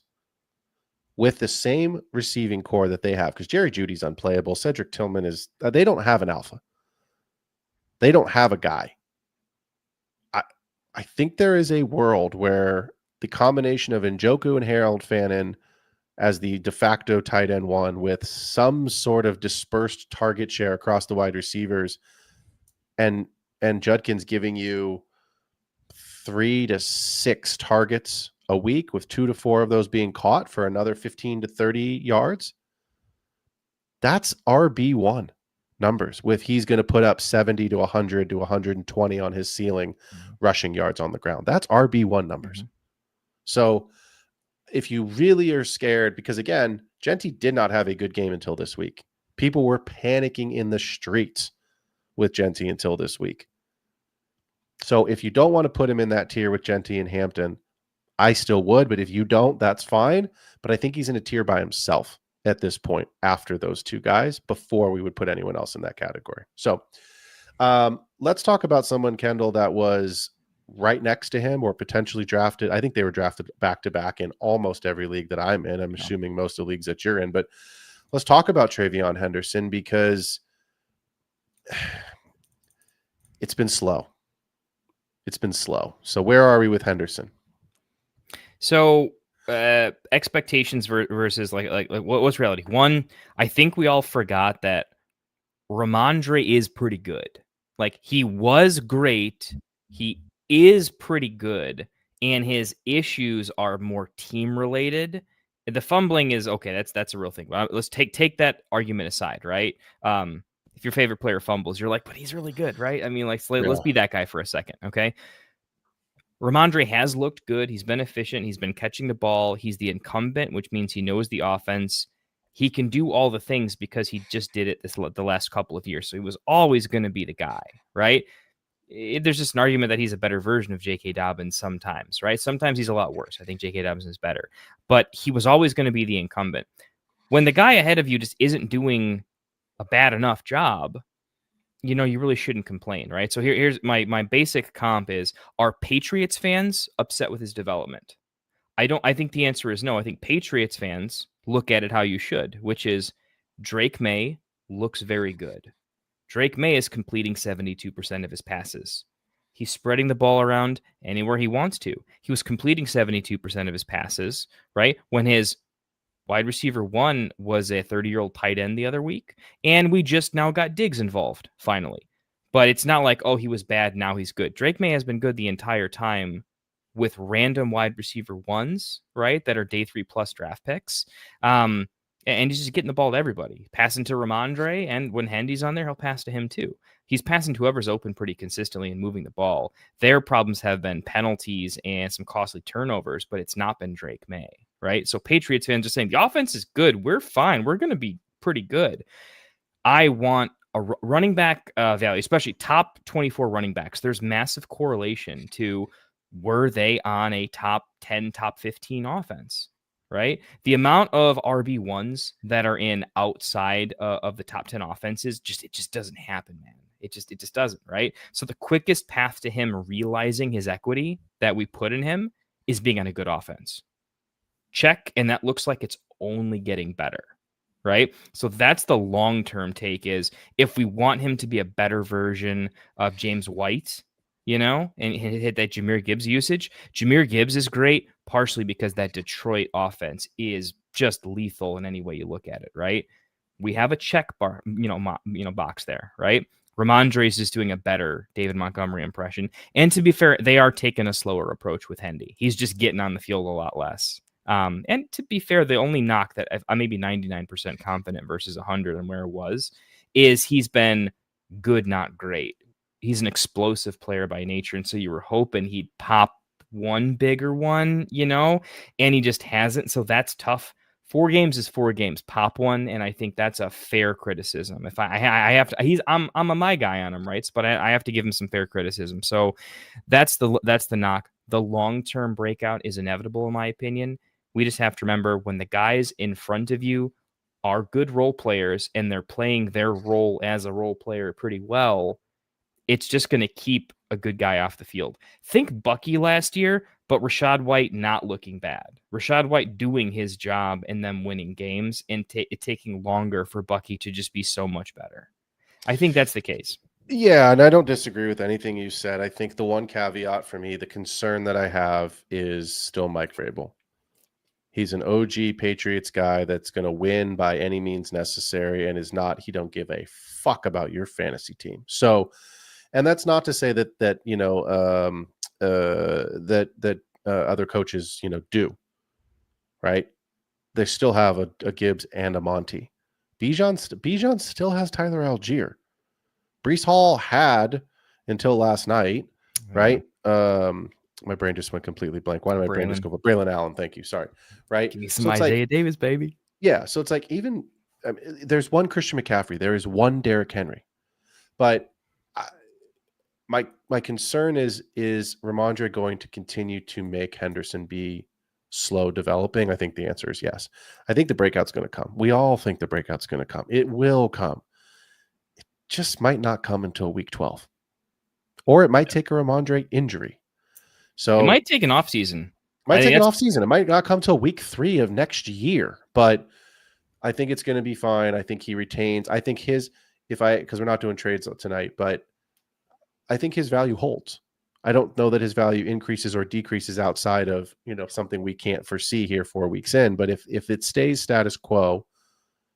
with the same receiving core that they have, because Jerry Jeudy's unplayable, Cedric Tillman they don't have an alpha. They don't have a guy. I think there is a world where the combination of Njoku and Harold Fannin as the de facto tight end one with some sort of dispersed target share across the wide receivers and Judkins giving you 3 to 6 targets a week with 2 to 4 of those being caught for another 15 to 30 yards. That's RB1. numbers with he's going to put up 70 to 100 to 120 on his ceiling rushing yards on the ground. That's RB1 numbers. So if you really are scared, because again, Genty did not have a good game until this week. People were panicking in the streets with Genty until this week. So if you don't want to put him in that tier with Genty and Hampton, I still would, but if you don't, that's fine. But I think he's in a tier by himself at this point after those two guys before we would put anyone else in that category. So let's talk about someone, Kendall, that was right next to him or potentially drafted. I think they were drafted back-to-back in almost every league that I'm in. I'm assuming most of the leagues that you're in. But let's talk about Travion Henderson because it's been slow. It's been slow. So where are we with Henderson? So expectations versus like what's reality? One, I think we all forgot that Ramondre is pretty good. Like he was great. He is pretty good. And his issues are more team related. The fumbling is okay. That's a real thing. Let's take that argument aside, right? If your favorite player fumbles, you're like, but he's really good, right? I mean, like, let's be that guy for a second, okay? Ramondre has looked good. He's been efficient. He's been catching the ball. He's the incumbent, which means he knows the offense. He can do all the things because he just did it the last couple of years. So he was always going to be the guy, right? There's just an argument that he's a better version of J.K. Dobbins sometimes, right? Sometimes he's a lot worse. I think J.K. Dobbins is better. But he was always going to be the incumbent. When the guy ahead of you just isn't doing a bad enough job, you know, you really shouldn't complain, right? So here's my basic comp is, are Patriots fans upset with his development? I think the answer is no. I think Patriots fans look at it how you should, which is Drake May looks very good. Drake May is completing 72% of his passes. He's spreading the ball around anywhere he wants to. He was completing 72% of his passes, right? When his wide receiver one was a 30-year-old tight end the other week, and we just now got Diggs involved, finally. But it's not like, oh, he was bad, now he's good. Drake May has been good the entire time with random wide receiver ones, right, that are day 3+ draft picks. And he's just getting the ball to everybody. Passing to Ramondre, and when Hendy's on there, he'll pass to him too. He's passing to whoever's open pretty consistently and moving the ball. Their problems have been penalties and some costly turnovers, but it's not been Drake May, right? So Patriots fans are saying, the offense is good. We're fine. We're going to be pretty good. I want a running back value, especially top 24 running backs. There's massive correlation to, were they on a top 10, top 15 offense? Right? The amount of RB1s that are in outside of the top 10 offenses, it just doesn't happen, man. It just doesn't, right? So the quickest path to him realizing his equity that we put in him is being on a good offense. Check, and that looks like it's only getting better, right? So that's the long-term take, is if we want him to be a better version of James White, you know, and hit that Jahmyr Gibbs usage. Jahmyr Gibbs is great, partially because that Detroit offense is just lethal in any way you look at it, right? We have a check bar, box there, right? Ramondre is just doing a better David Montgomery impression. And to be fair, they are taking a slower approach with Hendy. He's just getting on the field a lot less. And to be fair, the only knock that I may be 99% confident versus 100 and where it was is he's been good, not great. He's an explosive player by nature, and so you were hoping he'd pop one bigger one, you know, and he just hasn't. So that's tough. 4 games is 4 games. Pop one, and I think that's a fair criticism. If I have to, I'm my guy on him, right? But I have to give him some fair criticism. So that's the knock. The long-term breakout is inevitable, in my opinion. We just have to remember, when the guys in front of you are good role players and they're playing their role as a role player pretty well, it's just going to keep a good guy off the field. Think Bucky last year, but Rachaad White not looking bad. Rachaad White doing his job and them winning games, and it taking longer for Bucky to just be so much better. I think that's the case. Yeah, and I don't disagree with anything you said. I think the one caveat for me, the concern that I have, is still Mike Vrabel. He's an OG Patriots guy that's going to win by any means necessary, and he don't give a fuck about your fantasy team. So, and that's not to say that other coaches, do, right? They still have a Gibbs and a Monty, Bijan still has Tyler Algier. Brees Hall had until last night, right? My brain just went completely blank. Why did my brain just go? Braylon Allen, thank you. Sorry, right? Give me some Isaiah Davis, baby. Yeah, so it's like even there's one Christian McCaffrey, there is one Derrick Henry, but my concern is Ramondre going to continue to make Henderson be slow developing? I think the answer is yes. I think the breakout's going to come. We all think the breakout's going to come. It will come. It just might not come until week 12. Or it might take a Ramondre injury. So it might take an off season. It might not come till week 3 of next year, but I think it's going to be fine. I think he retains. I think because we're not doing trades tonight, but I think his value holds. I don't know that his value increases or decreases outside of, something we can't foresee here 4 weeks in. But if it stays status quo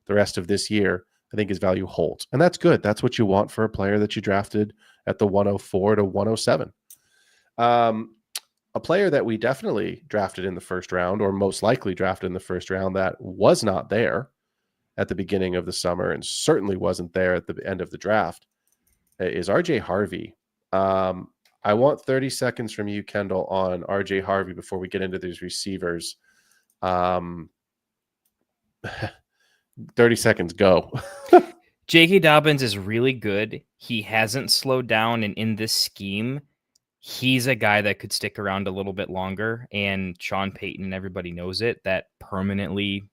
the rest of this year, I think his value holds. And that's good. That's what you want for a player that you drafted at the 104 to 107. A player that we definitely drafted in the first round, or most likely drafted in the first round, that was not there at the beginning of the summer and certainly wasn't there at the end of the draft, is RJ Harvey. I want 30 seconds from you, Kendall, on RJ Harvey before we get into these receivers. 30 seconds, go. J.K. Dobbins is really good. He hasn't slowed down, and in this scheme, he's a guy that could stick around a little bit longer. And Sean Payton and everybody knows it. That permanently,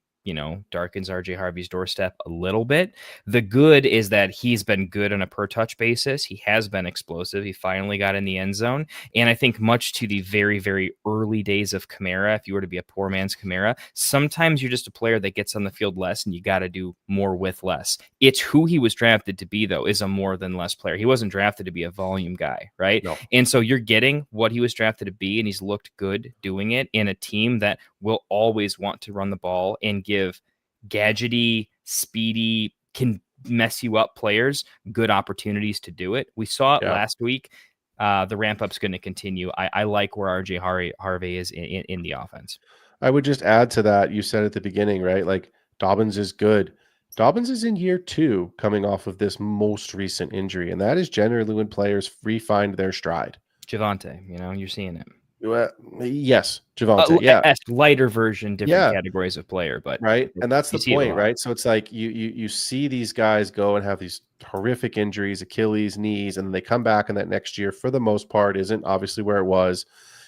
darkens RJ Harvey's doorstep a little bit. The good is that he's been good on a per touch basis. He has been explosive. He finally got in the end zone. And I think much to the very, very early days of Kamara, if you were to be a poor man's Kamara, sometimes you're just a player that gets on the field less and you got to do more with less. It's who he was drafted to be, though, is a more than less player. He wasn't drafted to be a volume guy, right? No. And so you're getting what he was drafted to be, and he's looked good doing it in a team that will always want to run the ball and give gadgety, speedy, can mess you up players good opportunities to do it. We saw it last week. The ramp up's going to continue. I like where RJ Harvey is in the offense. I would just add to that. You said at the beginning, right? Like Dobbins is good. Dobbins is in year 2 coming off of this most recent injury. And that is generally when players find their stride. Javonte, you're seeing it. Yes, Javonte. Lighter version, different categories of player, but right. And that's the point, right? So it's like you see these guys go and have these horrific injuries, Achilles, knees, and then they come back, and that next year, for the most part, isn't obviously where it was.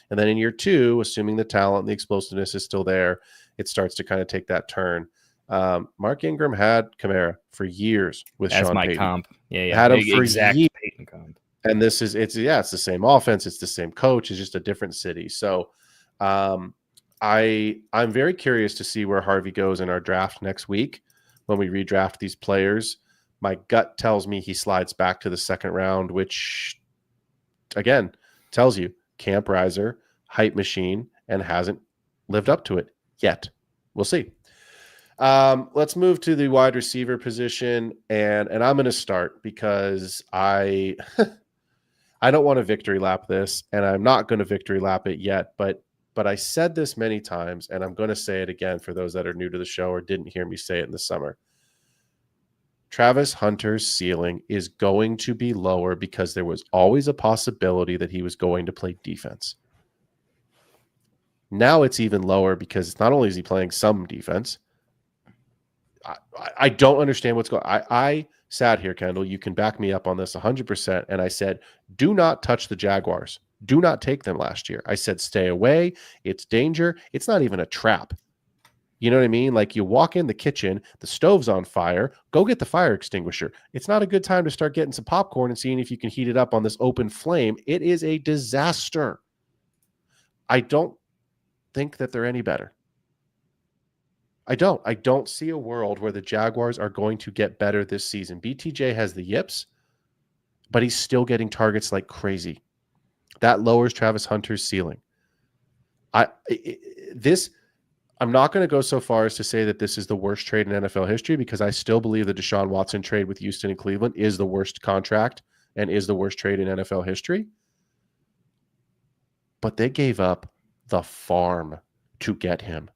And then in year 2, assuming the talent and the explosiveness is still there, it starts to kind of take that turn. Mark Ingram had Kamara for years with Sean Payton. Comp. Yeah. Had him for years. Payton comp. And it's the same offense. It's the same coach. It's just a different city. So I'm very curious to see where Harvey goes in our draft next week when we redraft these players. My gut tells me he slides back to the second round, which, again, tells you camp riser, hype machine, and hasn't lived up to it yet. We'll see. Let's move to the wide receiver position, and I'm going to start because I don't want to victory lap this, and I'm not going to victory lap it yet, but I said this many times, and I'm going to say it again for those that are new to the show or didn't hear me say it in the summer. Travis Hunter's ceiling is going to be lower because there was always a possibility that he was going to play defense. Now it's even lower because not only is he playing some defense, I don't understand what's going on. I sat here, Kendall, you can back me up on this 100%. And I said, do not touch the Jaguars. Do not take them last year. I said, stay away. It's danger. It's not even a trap. You know what I mean? Like you walk in the kitchen, the stove's on fire, go get the fire extinguisher. It's not a good time to start getting some popcorn and seeing if you can heat it up on this open flame. It is a disaster. I don't think that they're any better. I don't see a world where the Jaguars are going to get better this season. BTJ has the yips, but he's still getting targets like crazy. That lowers Travis Hunter's ceiling. I'm not going to go so far as to say that this is the worst trade in NFL history because I still believe the Deshaun Watson trade with Houston and Cleveland is the worst contract and is the worst trade in NFL history. But they gave up the farm to get him.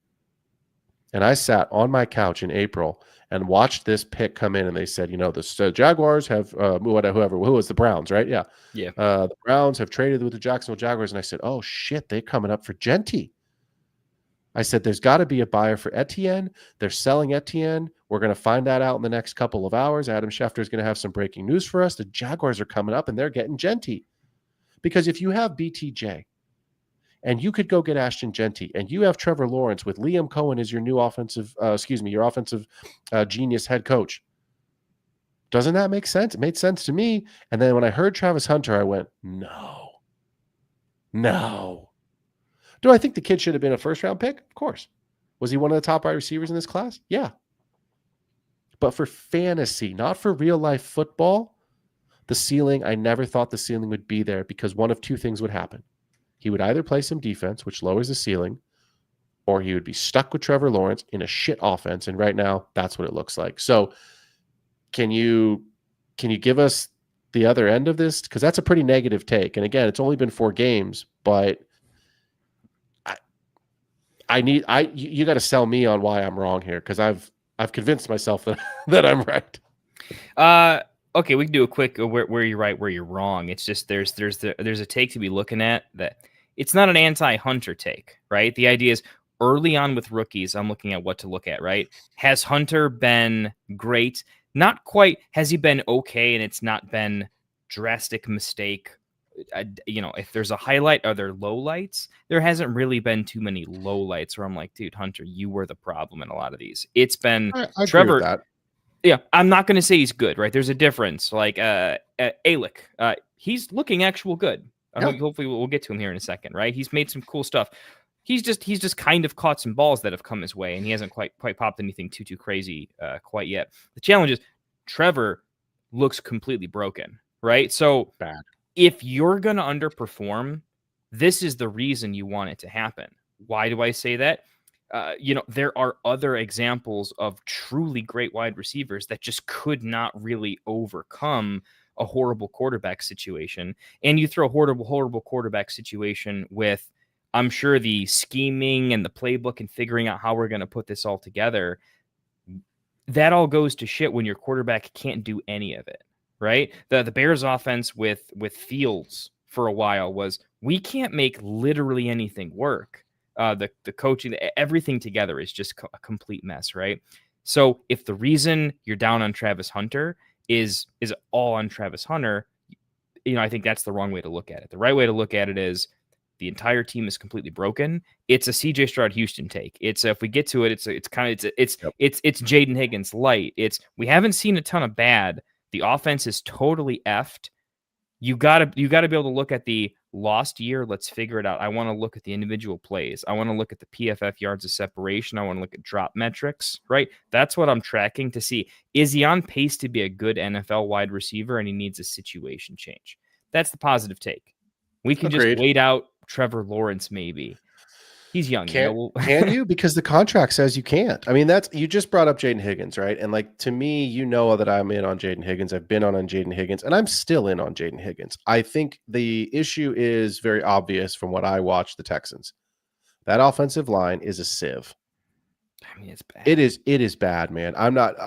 And I sat on my couch in April and watched this pick come in, and they said, the Jaguars have who was the Browns, right? Yeah. Yeah. The Browns have traded with the Jacksonville Jaguars, and I said, oh shit, they're coming up for Genty. I said, there's got to be a buyer for Etienne. They're selling Etienne. We're going to find that out in the next couple of hours. Adam Schefter is going to have some breaking news for us. The Jaguars are coming up, and they're getting Genty. Because if you have BTJ, and you could go get Ashton Genty, and you have Trevor Lawrence with Liam Cohen as your new offensive genius head coach. Doesn't that make sense? It made sense to me. And then when I heard Travis Hunter, I went, no. Do I think the kid should have been a first-round pick? Of course. Was he one of the top wide receivers in this class? Yeah. But for fantasy, not for real-life football, the ceiling, I never thought the ceiling would be there because one of two things would happen. He would either play some defense, which lowers the ceiling, or he would be stuck with Trevor Lawrence in a shit offense. And right now, that's what it looks like. So can you give us the other end of this? Because that's a pretty negative take. And again, it's only been 4 games, but you got to sell me on why I'm wrong here, because I've convinced myself that I'm right. Okay, we can do a quick where you're right, where you're wrong. It's just there's a take to be looking at that. It's not an anti-Hunter take, right? The idea is early on with rookies, I'm looking at what to look at, right? Has Hunter been great? Not quite. Has he been okay? And it's not been drastic mistake. If there's a highlight, are there lowlights? There hasn't really been too many lowlights where I'm like, dude, Hunter, you were the problem in a lot of these. It's been I Trevor. Agree with that. Yeah, I'm not going to say he's good, right? There's a difference. Like Alec, he's looking actual good. Hopefully we'll get to him here in a second, right? He's made some cool stuff. He's just kind of caught some balls that have come his way, and he hasn't quite popped anything too crazy quite yet. The challenge is Trevor looks completely broken, right? So bad. If you're going to underperform, this is the reason you want it to happen. Why do I say that? There are other examples of truly great wide receivers that just could not really overcome a horrible quarterback situation. And you throw a horrible quarterback situation with, I'm sure, the scheming and the playbook and figuring out how we're going to put this all together. That all goes to shit when your quarterback can't do any of it, right? The Bears offense with Fields for a while was, we can't make literally anything work. The coaching, everything together is just a complete mess, right? So if the reason you're down on Travis Hunter is all on Travis Hunter, I think that's the wrong way to look at it. The right way to look at it is the entire team is completely broken. It's a CJ Stroud Houston take. It's if we get to it, it's Jaden Higgins light. We haven't seen a ton of bad. The offense is totally effed. You gotta be able to look at the lost year. Let's figure it out. I want to look at the individual plays. I want to look at the PFF yards of separation. I want to look at drop metrics, right? That's what I'm tracking to see. Is he on pace to be a good NFL wide receiver and he needs a situation change? That's the positive take. We can Agreed. Just wait out Trevor Lawrence maybe. He's young. Can you? Because the contract says you can't. I mean, you just brought up Jaden Higgins, right? And to me, that I'm in on Jaden Higgins. I've been on Jaden Higgins, and I'm still in on Jaden Higgins. I think the issue is very obvious from what I watched the Texans. That offensive line is a sieve. I mean, it's bad. It is bad, man. I'm not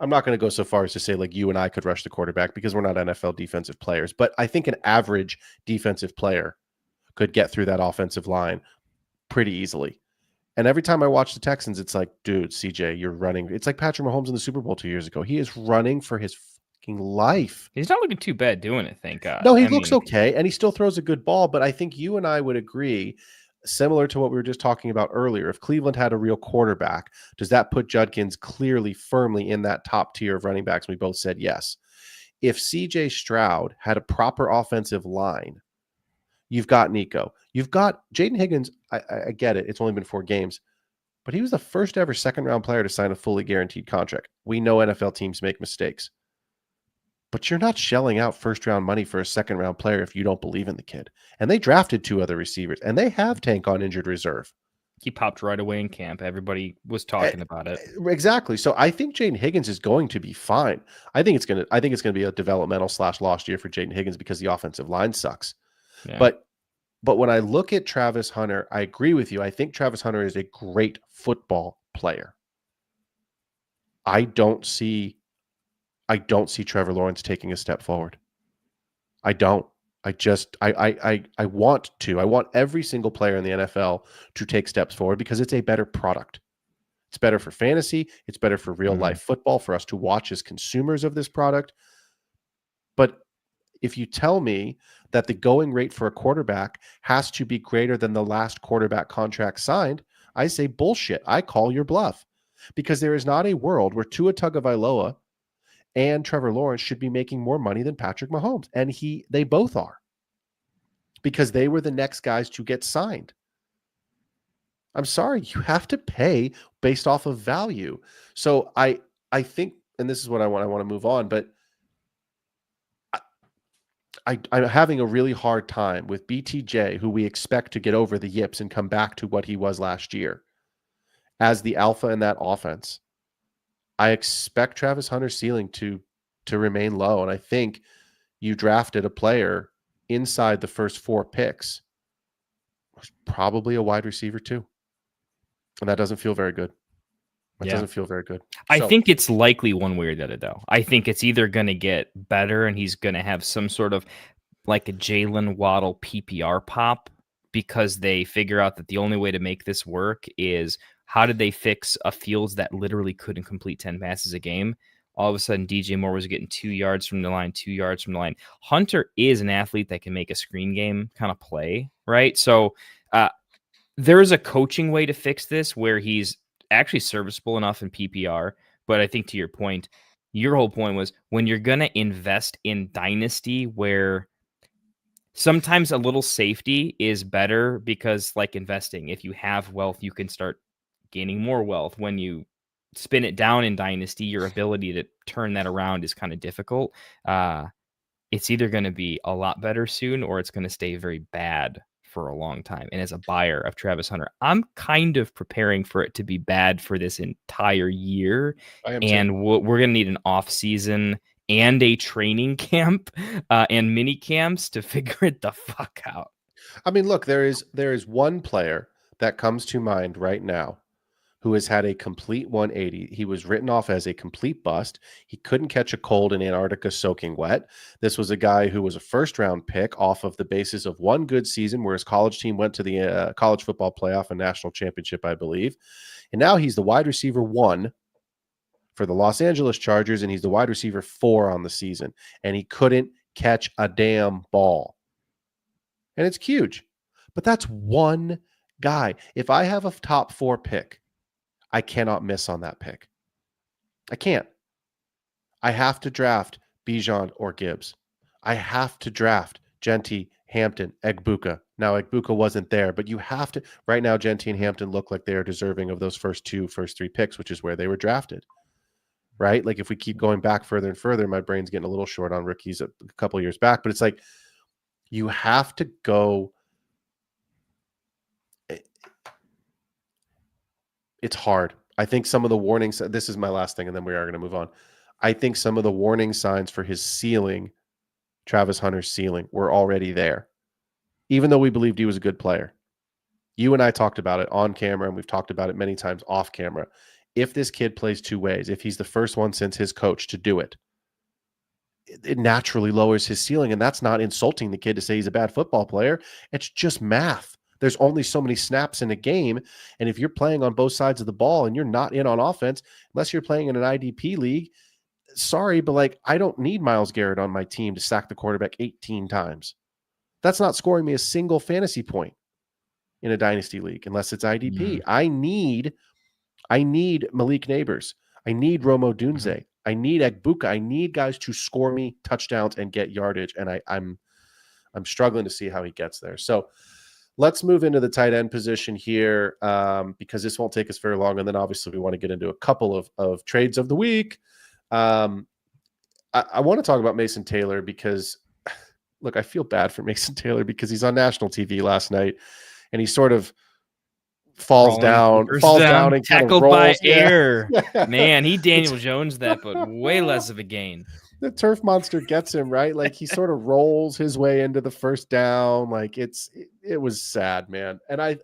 going to go so far as to say you and I could rush the quarterback because we're not NFL defensive players. But I think an average defensive player could get through that offensive line pretty easily. And every time I watch the Texans, it's like, dude, CJ, you're running. It's like Patrick Mahomes in the Super Bowl 2 years ago. He is running for his fucking life. He's not looking too bad doing it, thank God. No, he looks okay, and he still throws a good ball. But I think you and I would agree, similar to what we were just talking about earlier, if Cleveland had a real quarterback, does that put Judkins clearly, firmly in that top tier of running backs? We both said yes. If CJ Stroud had a proper offensive line, you've got Nico. You've got Jaden Higgins. I get it. It's only been 4 games, but he was the first ever second-round player to sign a fully guaranteed contract. We know NFL teams make mistakes, but you're not shelling out first-round money for a second-round player if you don't believe in the kid. And they drafted 2 other receivers, and they have Tank on injured reserve. He popped right away in camp. Everybody was talking about it. Exactly. So I think Jaden Higgins is going to be fine. I think it's going to be a developmental / lost year for Jaden Higgins because the offensive line sucks. Yeah. But when I look at Travis Hunter, I agree with you. I think Travis Hunter is a great football player. I don't see Trevor Lawrence taking a step forward. I don't. I want to. I want every single player in the NFL to take steps forward because it's a better product. It's better for fantasy. It's better for real life football for us to watch as consumers of this product. But if you tell me that the going rate for a quarterback has to be greater than the last quarterback contract signed, I say bullshit. I call your bluff, because there is not a world where Tua Tagovailoa and Trevor Lawrence should be making more money than Patrick Mahomes. And they both are, because they were the next guys to get signed. I'm sorry, you have to pay based off of value. So I think, and this is what I want to move on, but I'm having a really hard time with BTJ, who we expect to get over the yips and come back to what he was last year as the alpha in that offense. I expect Travis Hunter's ceiling to remain low. And I think you drafted a player inside the first 4 picks who's probably a wide receiver too. And that doesn't feel very good. It doesn't feel very good. I think it's likely one way or the other, though. I think it's either going to get better and he's going to have some sort of like a Jalen Waddle PPR pop, because they figure out that the only way to make this work is how did they fix a Fields that literally couldn't complete 10 passes a game. All of a sudden, DJ Moore was getting 2 yards from the line, 2 yards from the line. Hunter is an athlete that can make a screen game kind of play, right? So there is a coaching way to fix this where he's actually serviceable enough in PPR. But I think to your point, your whole point was when you're going to invest in Dynasty, where sometimes a little safety is better, because like investing, if you have wealth, you can start gaining more wealth. When you spin it down in Dynasty, your ability to turn that around is kind of difficult. It's either going to be a lot better soon or it's going to stay very bad for a long time. And as a buyer of Travis Hunter, I'm kind of preparing for it to be bad for this entire year. And we're going to need an off season and a training camp and mini camps to figure it the fuck out. I mean, look, there is one player that comes to mind right now who has had a complete 180. He was written off as a complete bust. He couldn't catch a cold in Antarctica soaking wet. This was a guy who was a first-round pick off of the basis of one good season where his college team went to the college football playoff and national championship, I believe. And now he's the wide receiver 1 for the Los Angeles Chargers, and he's the wide receiver 4 on the season. And he couldn't catch a damn ball. And it's huge. But that's one guy. If I have a top 4 pick, I cannot miss on that pick. I can't. I have to draft Bijan or Gibbs. I have to draft Genty, Hampton, Egbuka. Now, Egbuka wasn't there, but you have to. Right now, Genty and Hampton look like they are deserving of those first 3 picks, which is where they were drafted. Right? Like if we keep going back further and further, my brain's getting a little short on rookies a couple of years back, but it's like you have to go. It's hard. I think some of the warnings, this is my last thing, and then we are going to move on. I think some of the warning signs for his ceiling, Travis Hunter's ceiling, were already there, even though we believed he was a good player. You and I talked about it on camera, and we've talked about it many times off camera. If this kid plays 2 ways, if he's the first one since his coach to do it, it naturally lowers his ceiling, and that's not insulting the kid to say he's a bad football player. It's just math. There's only so many snaps in a game. And if you're playing on both sides of the ball and you're not in on offense, unless you're playing in an IDP league, sorry, but like, I don't need Myles Garrett on my team to sack the quarterback 18 times. That's not scoring me a single fantasy point in a dynasty league, unless it's IDP. I need Malik Neighbors. I need Romo Dunze. I need Egbuka. I need guys to score me touchdowns and get yardage. And I'm struggling to see how he gets there. So let's move into the tight end position here, because this won't take us very long. And then obviously we want to get into a couple of trades of the week. I want to talk about Mason Taylor because, look, I feel bad for Mason Taylor because he's on national TV last night and he sort of falls down and tackled kind of by rolls. air. Man, he Daniel Jones that, but way less of a gain. The turf monster gets him, right? Like he sort of rolls his way into the first down. Like it was sad, man. And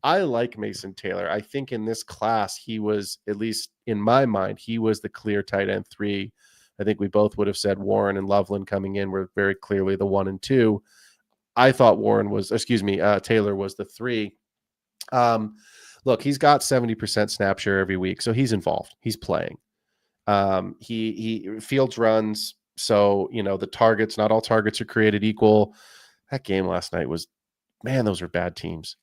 I like Mason Taylor. I think in this class, he was, at least in my mind, he was the clear tight end 3. I think we both would have said Warren and Loveland coming in were very clearly the 1 and 2. I thought Taylor was the 3. Look, he's got 70% snap share every week, so he's involved. He's playing. He fields runs, so the targets. Not all targets are created equal. That game last night was, man, those are bad teams.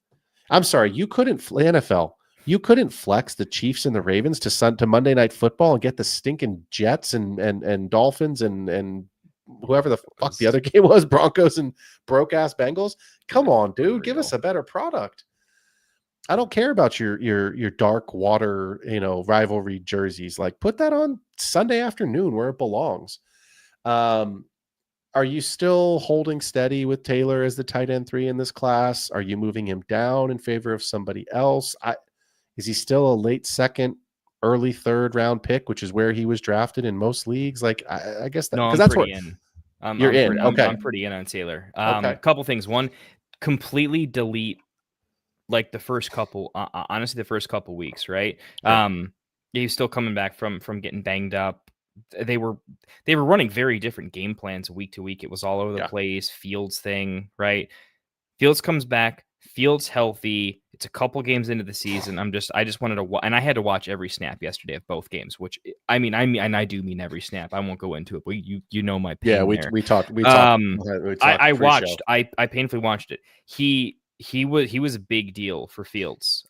I'm sorry, you couldn't NFL. You couldn't flex the Chiefs and the Ravens to Monday Night Football and get the stinking Jets and Dolphins and whoever the fuck the other game was, Broncos and broke ass Bengals. Come on, dude, give us a better product. I don't care about your dark water, rivalry jerseys. Like, put that on Sunday afternoon where it belongs. Are you still holding steady with Taylor as the tight end 3 in this class? Are you moving him down in favor of somebody else? Is he still a late second, early third round pick, which is where he was drafted in most leagues? Like, I guess that, because that's where you're in. Okay. I'm pretty in on Taylor. Okay. A couple things. One, completely delete like the first couple, honestly, the first couple weeks, right? Sure. He's still coming back from getting banged up. They were running very different game plans week to week. It was all over the place. Fields thing, right? Fields comes back. Fields healthy. It's a couple games into the season. I just wanted to, and I had to watch every snap yesterday of both games. Which I mean, and I do mean every snap. I won't go into it, but you know my pain. Yeah, we talked. I watched. I painfully watched it. He was a big deal for Fields.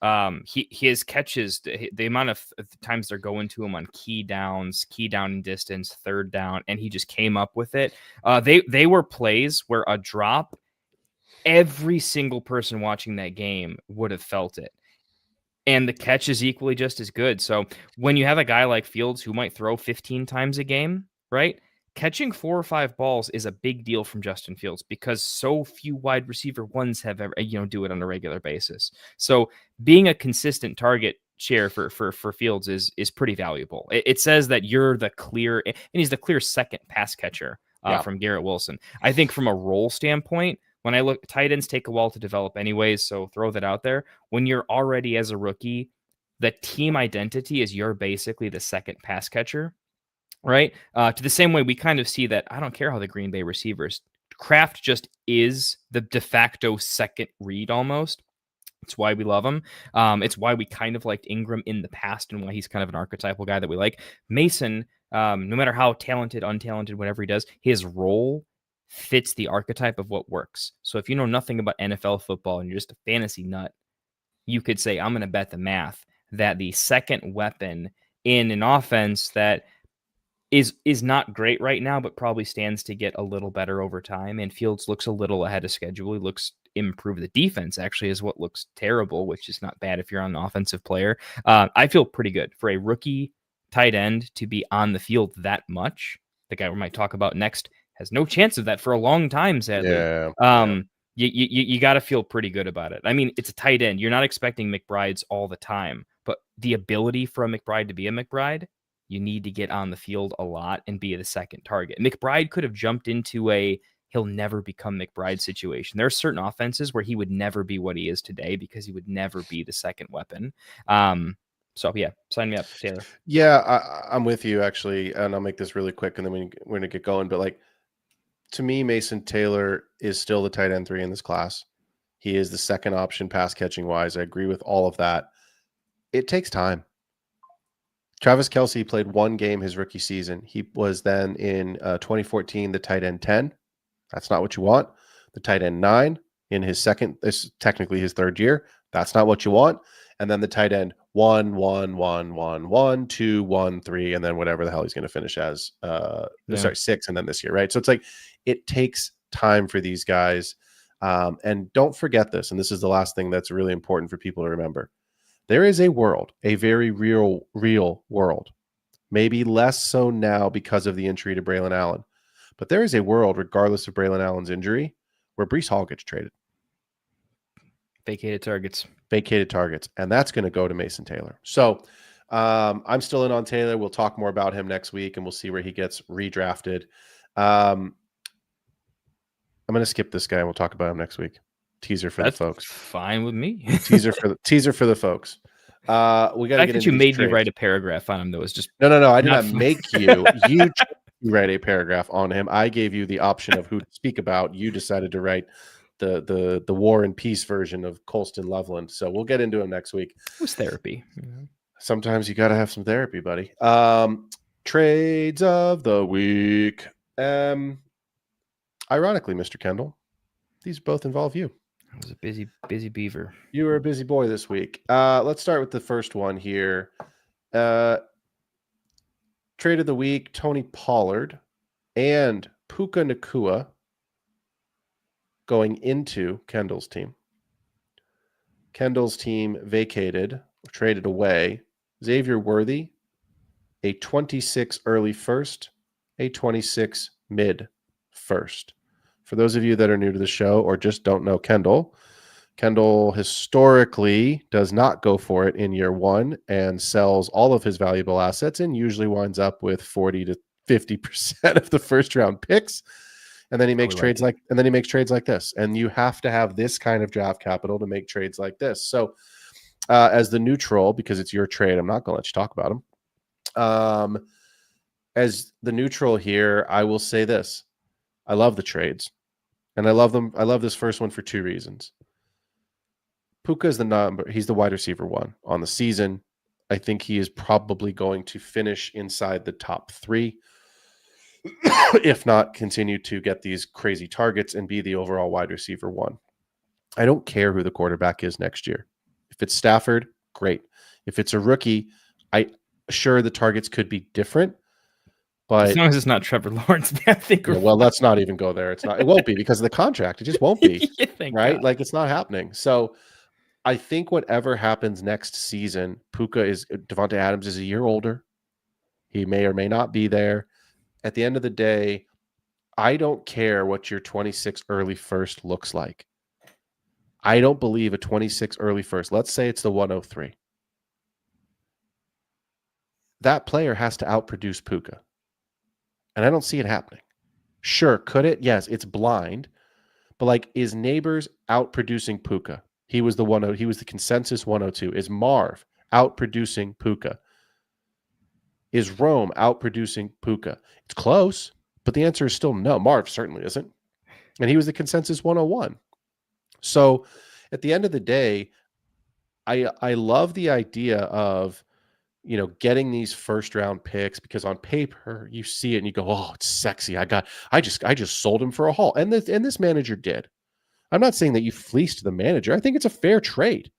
His catches, the amount of times they're going to him on key down and distance, third down, and he just came up with it. They were plays where a drop, every single person watching that game would have felt it. And the catch is equally just as good. So when you have a guy like Fields who might throw 15 times a game, right? Catching 4 or 5 balls is a big deal from Justin Fields because so few wide receiver ones have ever, do it on a regular basis. So being a consistent target share for Fields is pretty valuable. It says that you're the clear, and he's the clear second pass catcher from Garrett Wilson. I think from a role standpoint, when I look, tight ends take a while to develop anyways, so throw that out there. When you're already as a rookie, the team identity is you're basically the second pass catcher. Right. To the same way we kind of see that. I don't care how the Green Bay receivers, Kraft just is the de facto second read almost. It's why we love him. It's why we kind of liked Ingram in the past and why he's kind of an archetypal guy that we like. Mason, no matter how talented, untalented, whatever he does, his role fits the archetype of what works. So if you know nothing about NFL football and you're just a fantasy nut, you could say, I'm going to bet the math that the second weapon in an offense that is not great right now, but probably stands to get a little better over time. And Fields looks a little ahead of schedule. He looks improved. The defense actually is what looks terrible, which is not bad if you're an offensive player. I feel pretty good for a rookie tight end to be on the field that much. The guy we might talk about next has no chance of that for a long time, sadly. You got to feel pretty good about it. I mean, it's a tight end. You're not expecting McBrides all the time, but the ability for a McBride to be a McBride, you need to get on the field a lot and be the second target. McBride could have jumped into he'll never become McBride situation. There are certain offenses where he would never be what he is today because he would never be the second weapon. So yeah, sign me up, Taylor. Yeah, I'm with you actually, and I'll make this really quick, and then we're going to get going. But like, to me, Mason Taylor is still the tight end 3 in this class. He is the second option pass catching wise. I agree with all of that. It takes time. Travis Kelce played 1 game his rookie season. He was then in 2014 the tight end 10. That's not what you want. The tight end 9 in his second, this technically his third year. That's not what you want. And then the tight end 1, 1, 1, 1, 1, 2, 1, 3, and then whatever the hell he's going to finish as. 6, and then this year, right? So it's like it takes time for these guys. And don't forget this, and this is the last thing that's really important for people to remember. There is a world, a very real world, maybe less so now because of the injury to Braylon Allen, but there is a world, regardless of Braylon Allen's injury, where Breece Hall gets traded. Vacated targets. And that's going to go to Mason Taylor. So I'm still in on Taylor. We'll talk more about him next week, and we'll see where he gets redrafted. I'm going to skip this guy, and we'll talk about him next week. Teaser for the folks. Fine with me. teaser for the folks. We got to get into you made trades. me write a paragraph on him. That was just no. I did not make you. You write a paragraph on him. I gave you the option of who to speak about. You decided to write the War and Peace version of Colston Loveland. So we'll get into him next week. It was therapy. Sometimes you got to have some therapy, buddy. Trades of the week. Ironically, Mr. Kendall, these both involve you. I was a busy beaver. You were a busy boy this week. Let's start with the first one here. Trade of the week, Tony Pollard and Puka Nacua going into Kendall's team. Kendall's team vacated, traded away Xavier Worthy, a 26 early first, a 26 mid first. For those of you that are new to the show or just don't know Kendall historically does not go for it in year one and sells all of his valuable assets and usually winds up with 40 to 50% of the first round picks. And then he makes trades like this. And you have to have this kind of draft capital to make trades like this. So as the neutral, because it's your trade, I'm not going to let you talk about him. As the neutral here, I will say this. I love the trades. And I love them. I love this first one for two reasons. Puka is he's the wide receiver one on the season. I think he is probably going to finish inside the top 3. If not, continue to get these crazy targets and be the overall wide receiver one. I don't care who the quarterback is next year. If it's Stafford, great. If it's a rookie, sure the targets could be different. But as long as it's not Trevor Lawrence, I think. Well, let's not even go there. It won't be because of the contract. It just won't be. Right? God. Like it's not happening. So I think whatever happens next season, Devontae Adams is a year older. He may or may not be there. At the end of the day, I don't care what your 26 early first looks like. I don't believe a 26 early first. Let's say it's the 103. That player has to outproduce Puka. And I don't see it happening. Sure, could it? Yes, it's blind. But is Neighbors outproducing Puka? He was the consensus 102. Is Marv outproducing Puka? Is Rome outproducing Puka? It's close, but the answer is still no. Marv certainly isn't. And he was the consensus 101. So at the end of the day, I love the idea of getting these first round picks because on paper you see it and you go, oh, it's sexy. I just sold him for a haul. And this manager did. I'm not saying that you fleeced the manager. I think it's a fair trade.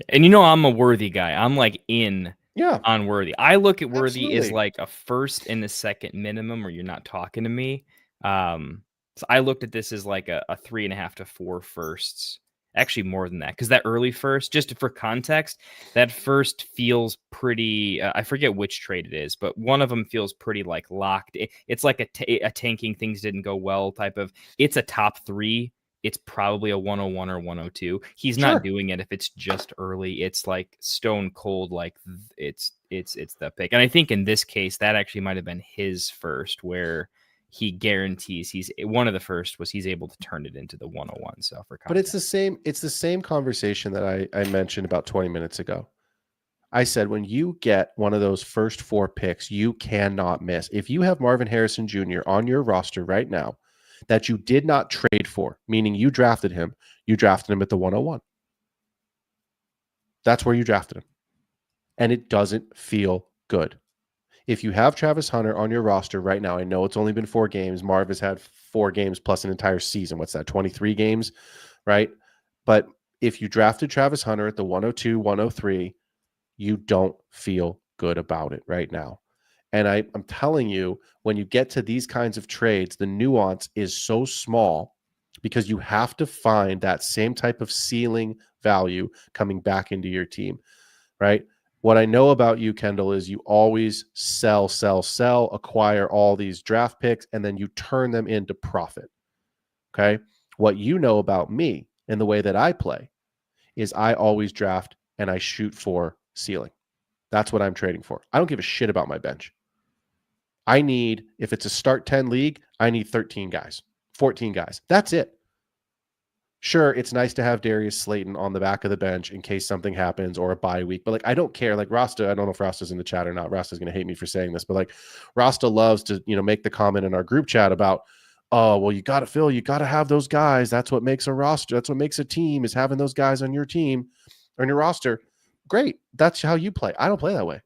And I'm a Worthy guy. I'm on Worthy. I look at Worthy as like a first and a second minimum, or you're not talking to me. So I looked at this as like a 3.5 to 4 firsts. Actually, more than that, because that early first, just for context, that first feels pretty. I forget which trade it is, but one of them feels pretty locked. It's like a tanking things didn't go well type of. It's a top 3. It's probably a 101 or 102. He's not doing it if it's just early. It's like stone cold, it's the pick. And I think in this case, that actually might have been his first, where he guarantees he's able to turn it into the 101. So for context. But it's the same conversation that I mentioned about 20 minutes ago. I said, when you get one of those first 4 picks, you cannot miss. If you have Marvin Harrison Jr. on your roster right now that you did not trade for, meaning you drafted him at the 101. That's where you drafted him. And it doesn't feel good. If you have Travis Hunter on your roster right now, I know it's only been 4 games. Marv has had 4 games plus an entire season. What's that? 23 games, right? But if you drafted Travis Hunter at the 102, 103, you don't feel good about it right now. And I'm telling you, when you get to these kinds of trades, the nuance is so small because you have to find that same type of ceiling value coming back into your team, right? What I know about you, Kendall, is you always sell, acquire all these draft picks, and then you turn them into profit, okay? What you know about me and the way that I play is I always draft and I shoot for ceiling. That's what I'm trading for. I don't give a shit about my bench. If it's a start 10 league, I need 13 guys, 14 guys. That's it. Sure, it's nice to have Darius Slayton on the back of the bench in case something happens or a bye week. But like, I don't care. Like Rasta, I don't know if Rasta's in the chat or not. Rasta's going to hate me for saying this, but like Rasta loves to, make the comment in our group chat about, oh, well, you got to have those guys. That's what makes a roster. That's what makes a team, is having those guys on your team, on your roster. Great. That's how you play. I don't play that way.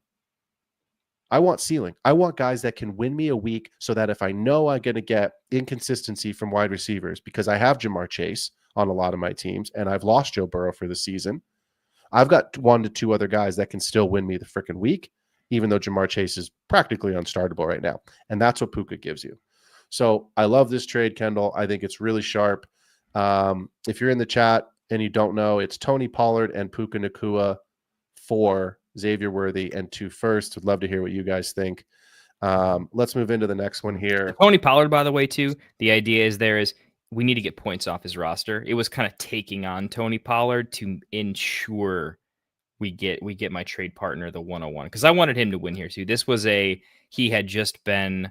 I want ceiling. I want guys that can win me a week so that if I know I'm going to get inconsistency from wide receivers, because I have Jamar Chase on a lot of my teams and I've lost Joe Burrow for the season, I've got 1 to 2 other guys that can still win me the freaking week, even though Jamar Chase is practically unstartable right now. And that's what Puka gives you. So I love this trade, Kendall. I think it's really sharp. If you're in the chat and you don't know, it's Tony Pollard and Puka Nacua for Xavier Worthy and 2 firsts. Would love to hear what you guys think. Let's move into the next one here. Tony Pollard, by the way, too. The idea is we need to get points off his roster. It was kind of taking on Tony Pollard to ensure we get my trade partner the 101, because I wanted him to win here too. This was he had just been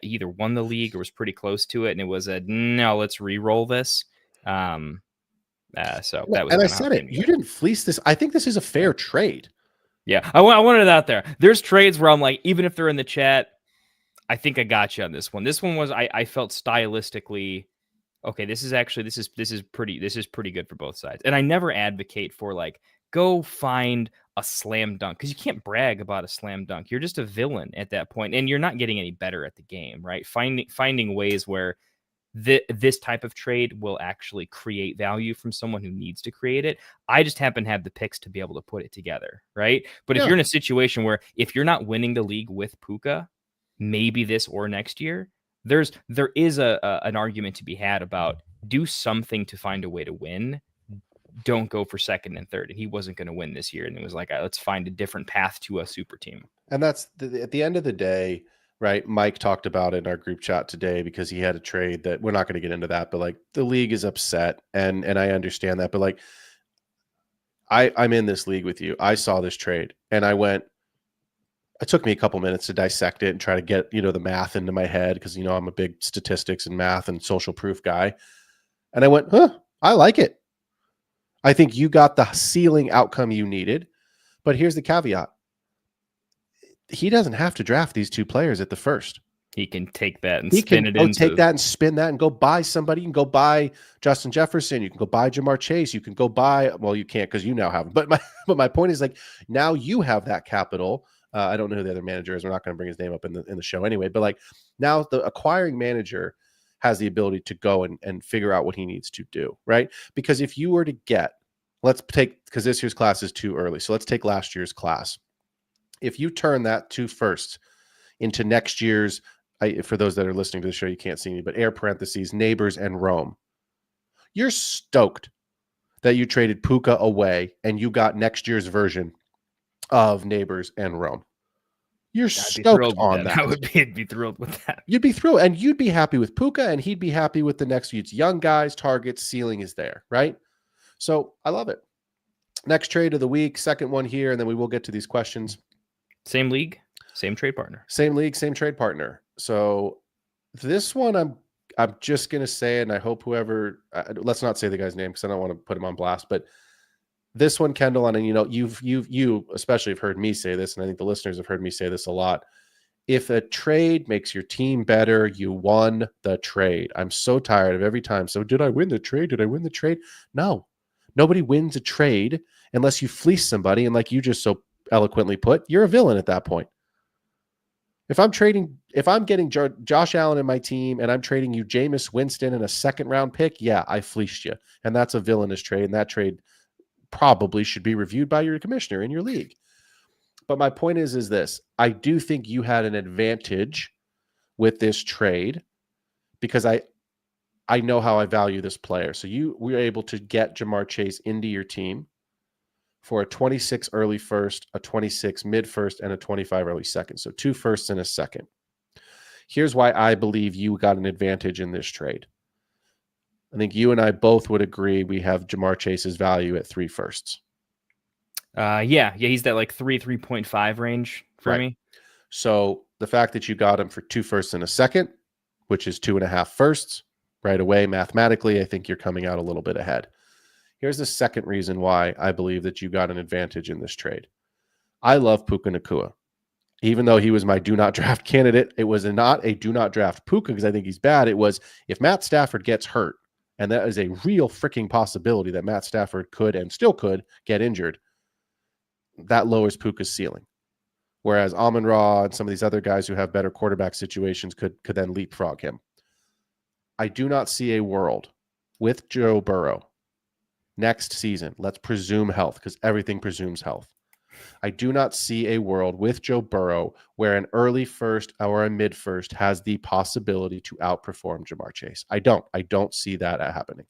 either won the league or was pretty close to it, and it was no, let's re-roll this. So that was. And I said it. You didn't fleece this. I think this is a fair trade. Yeah, I wanted it out there. There's trades where I'm like, even if they're in the chat, I think I got you on this one. This one was I felt stylistically okay. This is pretty good for both sides. And I never advocate for like go find a slam dunk, because you can't brag about a slam dunk. You're just a villain at that point, and you're not getting any better at the game, right? Finding ways where this type of trade will actually create value from someone who needs to create it. I just happen to have the picks to be able to put it together, right? But if you're in a situation where if you're not winning the league with Puka, maybe this or next year, there is an argument to be had about do something to find a way to win. Don't go for second and third. And he wasn't going to win this year. And it was like, let's find a different path to a super team. And that's at the end of the day, right? Mike talked about it in our group chat today because he had a trade that we're not going to get into that, but like the league is upset and I understand that, but like I'm in this league with you. I saw this trade and it took me a couple minutes to dissect it and try to get, the math into my head because, I'm a big statistics and math and social proof guy. And I went, I like it. I think you got the ceiling outcome you needed, but here's the caveat. He doesn't have to draft these 2 players at the first. He can take that and take that and spin that and go buy somebody. You can go buy Justin Jefferson. You can go buy Jamar Chase. You can go buy, well, you can't because you now have him. But my point is like now you have that capital. I don't know who the other manager is. We're not going to bring his name up in the show anyway. But like now the acquiring manager has the ability to go and figure out what he needs to do, right? Because if you were to get, because this year's class is too early. So let's take last year's class. If you turn that 2 firsts into next year's, for those that are listening to the show, you can't see me, but air parentheses, Neighbors and Rome. You're stoked that you traded Puka away and you got next year's version of Neighbors and Rome. You're stoked on that. I'd be thrilled with that. You'd be thrilled, and you'd be happy with Puka, and he'd be happy with the next few. It's young guys, targets, ceiling is there, right? So I love it. Next trade of the week, second one here, and then we will get to these questions. Same league, same trade partner. Same league, same trade partner. So this one, I'm just gonna say, and I hope whoever, let's not say the guy's name because I don't want to put him on blast. But this one, Kendall, and you especially have heard me say this, and I think the listeners have heard me say this a lot. If a trade makes your team better, you won the trade. I'm so tired of every time. So did I win the trade? Did I win the trade? No, nobody wins a trade unless you fleece somebody, and like you just so eloquently put, you're a villain at that point. If I'm getting Josh Allen in my team and I'm trading you Jameis Winston in a second round pick, yeah, I fleeced you. And that's a villainous trade. And that trade probably should be reviewed by your commissioner in your league. But my point is this. I do think you had an advantage with this trade because I know how I value this player. So we were able to get Jamar Chase into your team for a 26 early first, a 26 mid first, and a 25 early second. So 2 firsts and a second. Here's why I believe you got an advantage in this trade. I think you and I both would agree we have Jamar Chase's value at 3 firsts. Yeah, he's that like 3.5 range for me. So the fact that you got him for 2 firsts and a second, which is 2.5 firsts, right away. Mathematically, I think you're coming out a little bit ahead. Here's the second reason why I believe that you got an advantage in this trade. I love Puka Nacua. Even though he was my do not draft candidate, it was not a do not draft Puka because I think he's bad. It was if Matt Stafford gets hurt, and that is a real freaking possibility that Matt Stafford could and still could get injured, that lowers Puka's ceiling. Whereas Amon-Ra and some of these other guys who have better quarterback situations could then leapfrog him. I do not see a world with Joe Burrow next season. Let's presume health because everything presumes health. I do not see a world with Joe Burrow where an early first or a mid first has the possibility to outperform Jamar Chase. I don't see that happening.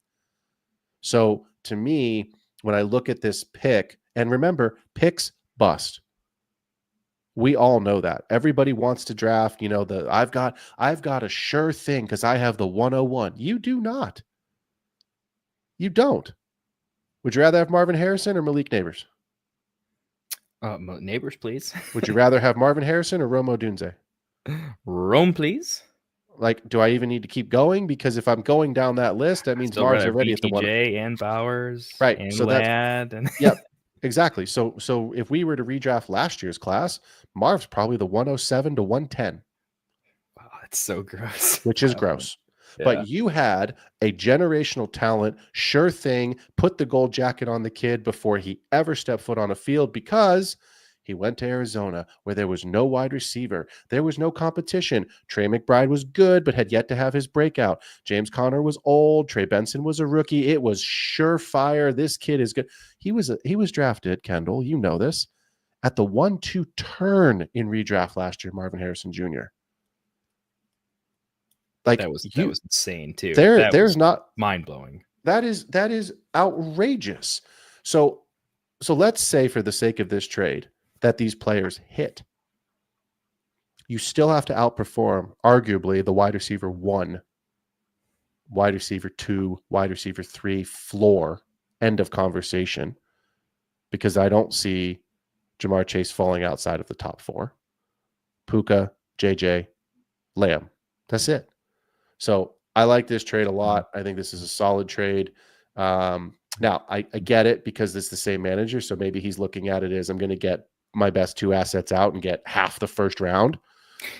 So to me, when I look at this pick, and remember, picks bust. We all know that. Everybody wants to draft, I've got a sure thing because I have the 101. You do not. You don't. Would you rather have Marvin Harrison or Malik Neighbors? Neighbors, please. Would you rather have Marvin Harrison or Rome Odunze? Rome, please. Like, do I even need to keep going? Because if I'm going down that list, that means Marv's already at the one. and Bowers, right? And so Ladd, and yep, exactly. So if we were to redraft last year's class, Marv's probably the 107 to 110. Wow, that's so gross. Which is gross. Yeah. But you had a generational talent, sure thing, put the gold jacket on the kid before he ever stepped foot on a field because he went to Arizona where there was no wide receiver. There was no competition. Trey McBride was good, but had yet to have his breakout. James Conner was old. Trey Benson was a rookie. It was surefire. This kid is good. He was drafted, Kendall, you know this, at the 1-2 turn in redraft last year, Marvin Harrison Jr. Like that was insane too. There's not mind-blowing. That is outrageous. So let's say for the sake of this trade that these players hit. You still have to outperform arguably the wide receiver 1, wide receiver 2, wide receiver 3 floor, end of conversation, because I don't see Jamar Chase falling outside of the top 4. Puka, JJ, Lamb. That's it. So I like this trade a lot. I think this is a solid trade. Now, I get it because it's the same manager, so maybe he's looking at it as I'm going to get my best 2 assets out and get half the first round.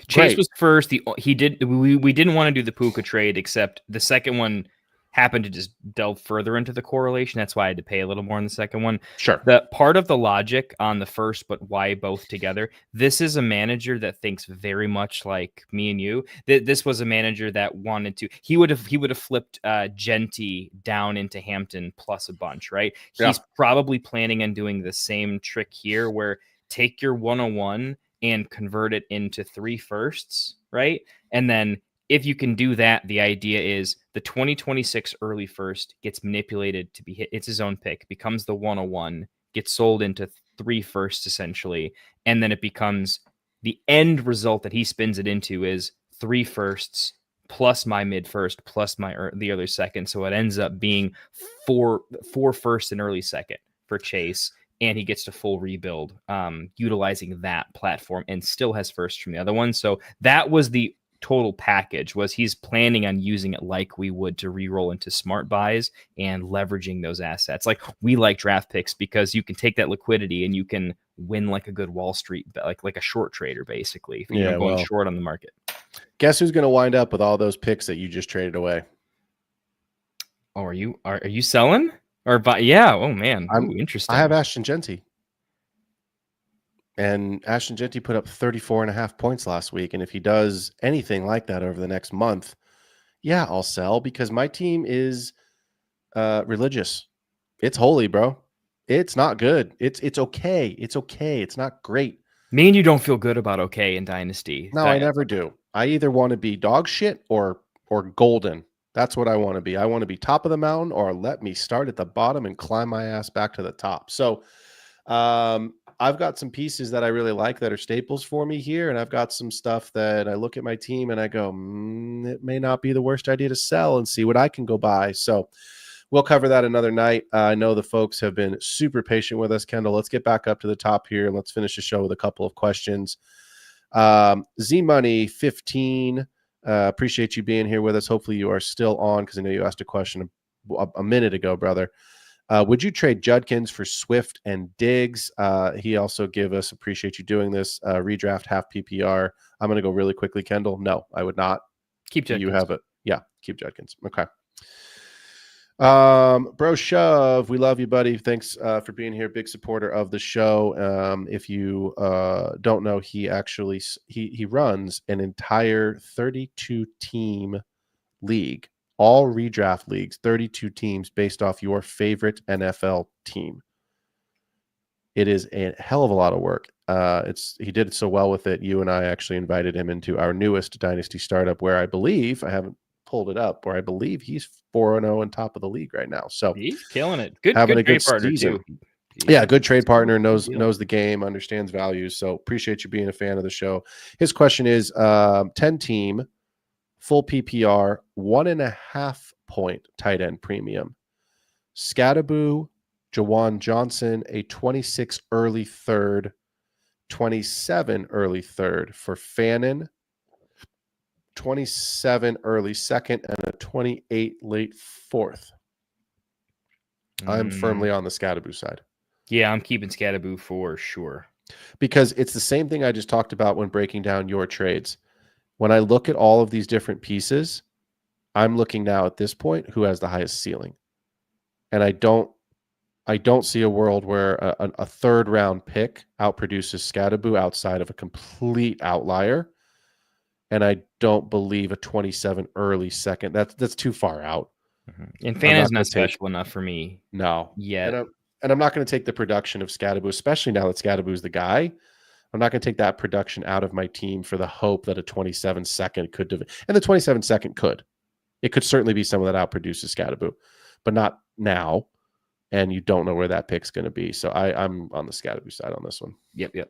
Chase was first. We didn't want to do the Puka trade, except the second one happened to just delve further into the correlation. That's why I had to pay a little more on the second one. Sure. The part of the logic on the first, but why both together? This is a manager that thinks very much like me and you. This was a manager that wanted to. He would have flipped Genty down into Hampton plus a bunch, right? Yeah. He's probably planning on doing the same trick here, where take your 101 and convert it into 3 firsts, right? And then if you can do that, the idea is the 2026 early first gets manipulated to be hit. It's his own pick, becomes the 101, gets sold into 3 firsts essentially. And then it becomes the end result that he spins it into is 3 firsts plus my mid first plus the other second. So it ends up being 4 firsts and early second for Chase. And he gets to full rebuild utilizing that platform and still has first from the other one. So that was the total package. Was he's planning on using it like we would to re-roll into smart buys and leveraging those assets. Like we like draft picks because you can take that liquidity and you can win like a good Wall Street, like a short trader, basically. If you're going short on the market. Guess who's going to wind up with all those picks that you just traded away? Oh, are you selling? Or yeah, oh man, interesting. I have Ashton Genty. And Ashton Genty put up 34.5 points last week. And if he does anything like that over the next month, yeah, I'll sell because my team is religious. It's holy, bro. It's not good. It's okay. It's okay. It's not great. Me and you don't feel good about okay in Dynasty. No, I never do. I either want to be dog shit or golden. That's what I want to be. I want to be top of the mountain or let me start at the bottom and climb my ass back to the top. So I've got some pieces that I really like that are staples for me here. And I've got some stuff that I look at my team and I go, it may not be the worst idea to sell and see what I can go buy. So we'll cover that another night. I know the folks have been super patient with us, Kendall. Let's get back up to the top here and let's finish the show with a couple of questions. Z Money 15 Appreciate you being here with us. Hopefully you are still on because I know you asked a question a minute ago, brother. Would you trade Judkins for Swift and Diggs? He also gave us, appreciate you doing this, redraft half PPR. I'm going to go really quickly, Kendall. No, I would not. Keep Judkins. You have it. Yeah, keep Judkins. Okay. Bro Shove, we love you, buddy. Thanks for being here. Big supporter of the show. If you don't know, he actually he runs an entire 32 team league, all redraft leagues, 32 teams based off your favorite NFL team. It is a hell of a lot of work. He did so well with it. You and I actually invited him into our newest Dynasty startup, where I believe, I haven't pulled it up, where I believe he's 4-0 on top of the league right now. So he's killing it. Good trade partner season. too. Yeah, good trade partner, knows the game, understands values. So appreciate you being a fan of the show. His question is 10 team, full PPR, 1.5 point tight end premium. Scatterboo, Jawan Johnson, a 26 early third, 27 early third for Fannin, 27 early second, and a 28 late fourth. I'm firmly on the Scatterboo side. Yeah, I'm keeping Scatterboo for sure. Because it's the same thing I just talked about when breaking down your trades. When I look at all of these different pieces, I'm looking now at this point who has the highest ceiling. And I don't see a world where a third round pick outproduces Scatterboo outside of a complete outlier. And I don't believe a 27 early second. That's too far out. Mm-hmm. And Fan is not special enough for me. No. Yeah. And I'm not going to take the production of Scatterboo, especially now that Scatterboo's the guy. I'm not going to take that production out of my team for the hope that a 27 second could. And the 27 second could. It could certainly be someone that outproduces Scatterboo, but not now. And you don't know where that pick's going to be. So I'm on the Scatterboo side on this one. Yep.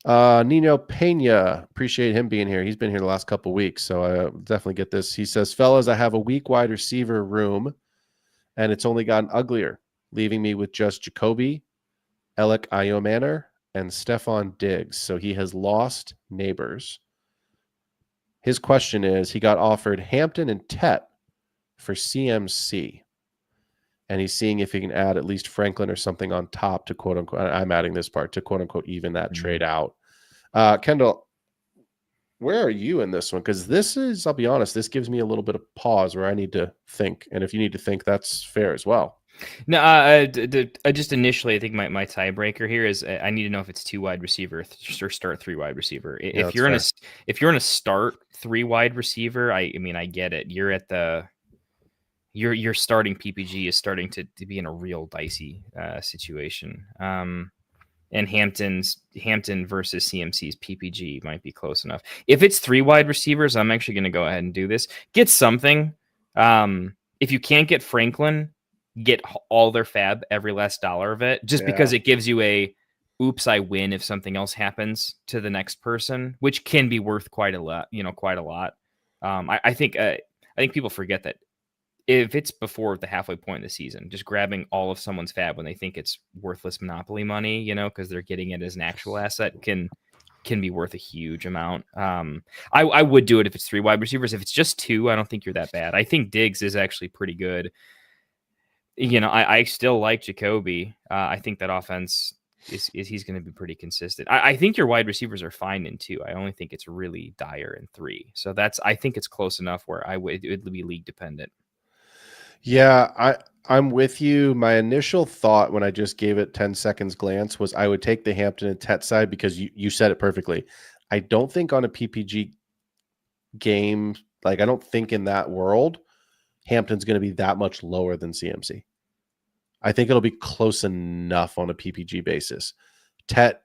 Nino Pena, appreciate him being here. He's been here the last couple of weeks, so I definitely get this. He says, fellas, I have a weak wide receiver room, and it's only gotten uglier, leaving me with just Jacoby, Alec Iomanner, and Stephon Diggs. So he has lost neighbors. His question is, he got offered Hampton and Tet for CMC. And he's seeing if he can add at least Franklin or something on top to quote unquote, I'm adding this part to quote unquote, even that trade out. Kendall, where are you in this one? Because this is, I'll be honest, this gives me a little bit of pause where I need to think. And if you need to think, that's fair as well. No, I just initially, I think my tiebreaker here is I need to know if it's 2 wide receiver or start 3 wide receiver. Yeah, if you're in a start 3 wide receiver, I mean, I get it. You're at the your starting PPG is starting to be in a real dicey situation. And Hampton versus CMC's PPG might be close enough. If it's 3 wide receivers, I'm actually going to go ahead and do this. Get something. If you can't get Franklin, get all their fab, every last dollar of it, just because it gives you a oops, I win if something else happens to the next person, which can be worth quite a lot. I think people forget that if it's before the halfway point of the season, just grabbing all of someone's fab when they think it's worthless monopoly money, because they're getting it as an actual asset can be worth a huge amount. I would do it if it's 3 wide receivers. If it's just 2, I don't think you're that bad. I think Diggs is actually pretty good. I still like Jacoby. I think that offense he's going to be pretty consistent. I think your wide receivers are fine in 2. I only think it's really dire in 3. So I think it's close enough where it would be league dependent. Yeah, I'm with you. My initial thought when I just gave it 10 seconds glance was I would take the Hampton and Tet side because you said it perfectly. I don't think on a PPG game, I don't think in that world, Hampton's going to be that much lower than CMC. I think it'll be close enough on a PPG basis. Tet,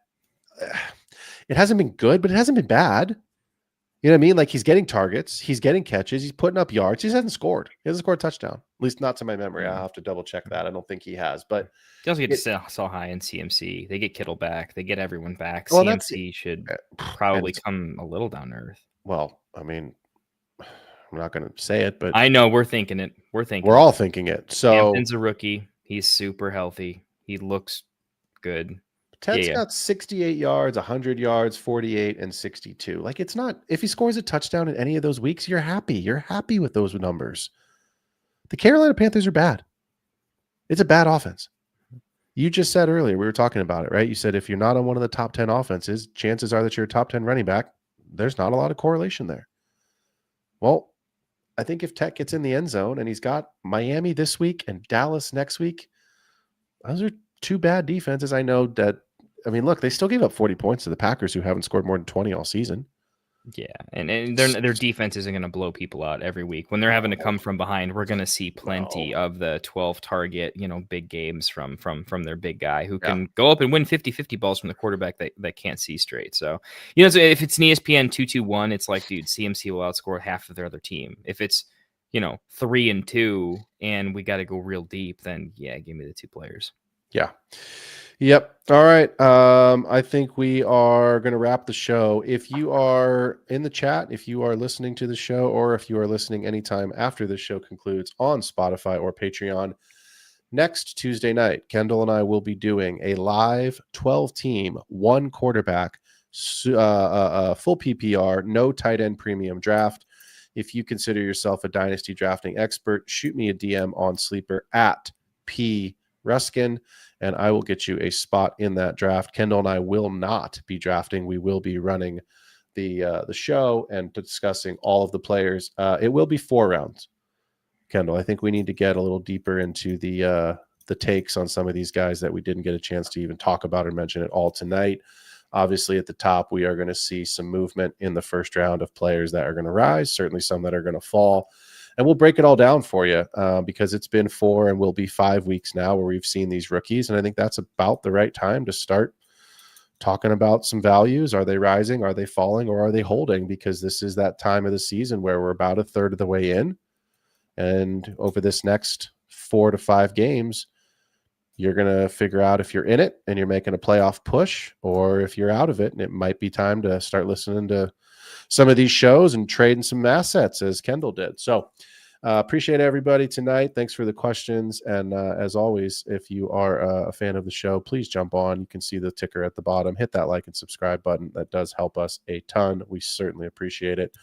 it hasn't been good, but it hasn't been bad. You know what I mean? He's getting targets, he's getting catches, he's putting up yards. He hasn't scored. He hasn't scored a touchdown, at least not to my memory. I'll have to double check that. I don't think he has, but he also gets so high in CMC. They get Kittle back. They get everyone back. Well, CMC should probably come a little down to earth. Well, I mean, I'm not going to say it, but I know we're thinking it. We're all thinking it. So Hampton's a rookie. He's super healthy. He looks good. Ted's got 68 yards, 100 yards, 48, and 62. Like, it's not, if he scores a touchdown in any of those weeks, you're happy. You're happy with those numbers. The Carolina Panthers are bad. It's a bad offense. You just said earlier, we were talking about it, right? You said if you're not on one of the top 10 offenses, chances are that you're a top 10 running back. There's not a lot of correlation there. Well, I think if Tech gets in the end zone and he's got Miami this week and Dallas next week, those are two bad defenses. I know that, I mean, look, they still gave up 40 points to the Packers, who haven't scored more than 20 all season. Yeah, and their defense isn't going to blow people out every week. When they're having to come from behind, we're going to see plenty of the 12 target, big games from their big guy who can go up and win 50-50 balls from the quarterback that can't see straight. So, so if it's an ESPN 2-2-1, it's like, dude, CMC will outscore half of their other team. If it's 3-2 and we got to go real deep, then yeah, give me the two players. Yeah. Yep. All right. I think we are going to wrap the show. If you are in the chat, if you are listening to the show, or if you are listening anytime after the show concludes on Spotify or Patreon, next Tuesday night, Kendall and I will be doing a live 12-team, one quarterback, full PPR, no tight end premium draft. If you consider yourself a dynasty drafting expert, shoot me a DM on Sleeper at P Ruskin, and I will get you a spot in that draft. Kendall and I will not be drafting. We will be running the show and discussing all of the players. It will be 4 rounds. Kendall, I think we need to get a little deeper into the takes on some of these guys that we didn't get a chance to even talk about or mention at all tonight. Obviously, at the top, we are going to see some movement in the first round of players that are going to rise, certainly some that are going to fall. And we'll break it all down for you because it's been 4 and will be 5 weeks now where we've seen these rookies. And I think that's about the right time to start talking about some values. Are they rising? Are they falling? Or are they holding? Because this is that time of the season where we're about a third of the way in. And over this next 4 to 5 games, you're going to figure out if you're in it and you're making a playoff push, or if you're out of it and it might be time to start listening to some of these shows and trading some assets as Kendall did. So appreciate everybody tonight. Thanks for the questions. And as always, if you are a fan of the show, please jump on. You can see the ticker at the bottom. Hit that like and subscribe button. That does help us a ton. We certainly appreciate it.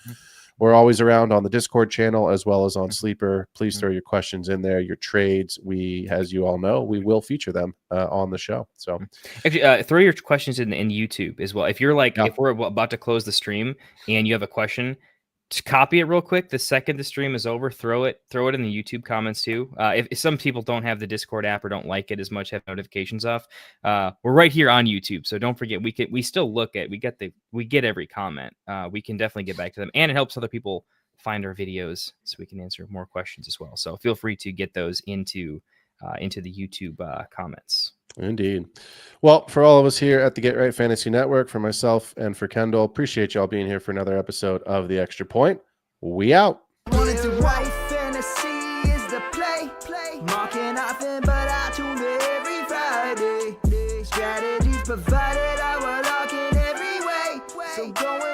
We're always around on the Discord channel as well as on Sleeper. Please throw your questions in there, your trades. We, as you all know, we will feature them on the show. So actually, throw your questions in YouTube as well. If you're like, if we're about to close the stream and you have a question, just copy it real quick. The second the stream is over, throw it in the YouTube comments too. If some people don't have the Discord app or don't like it as much, have notifications off, we're right here on YouTube. So don't forget, we still look at, we get every comment. We can definitely get back to them, and it helps other people find our videos so we can answer more questions as well. So feel free to get those into the YouTube comments. Indeed. Well, for all of us here at the Get Right Fantasy Network, for myself and for Kendall, appreciate y'all being here for another episode of The Extra Point. We out. Wanted to write fantasy is the play. Marking nothing, but I tune in every Friday. Strategies provided, I will lock in every way. So going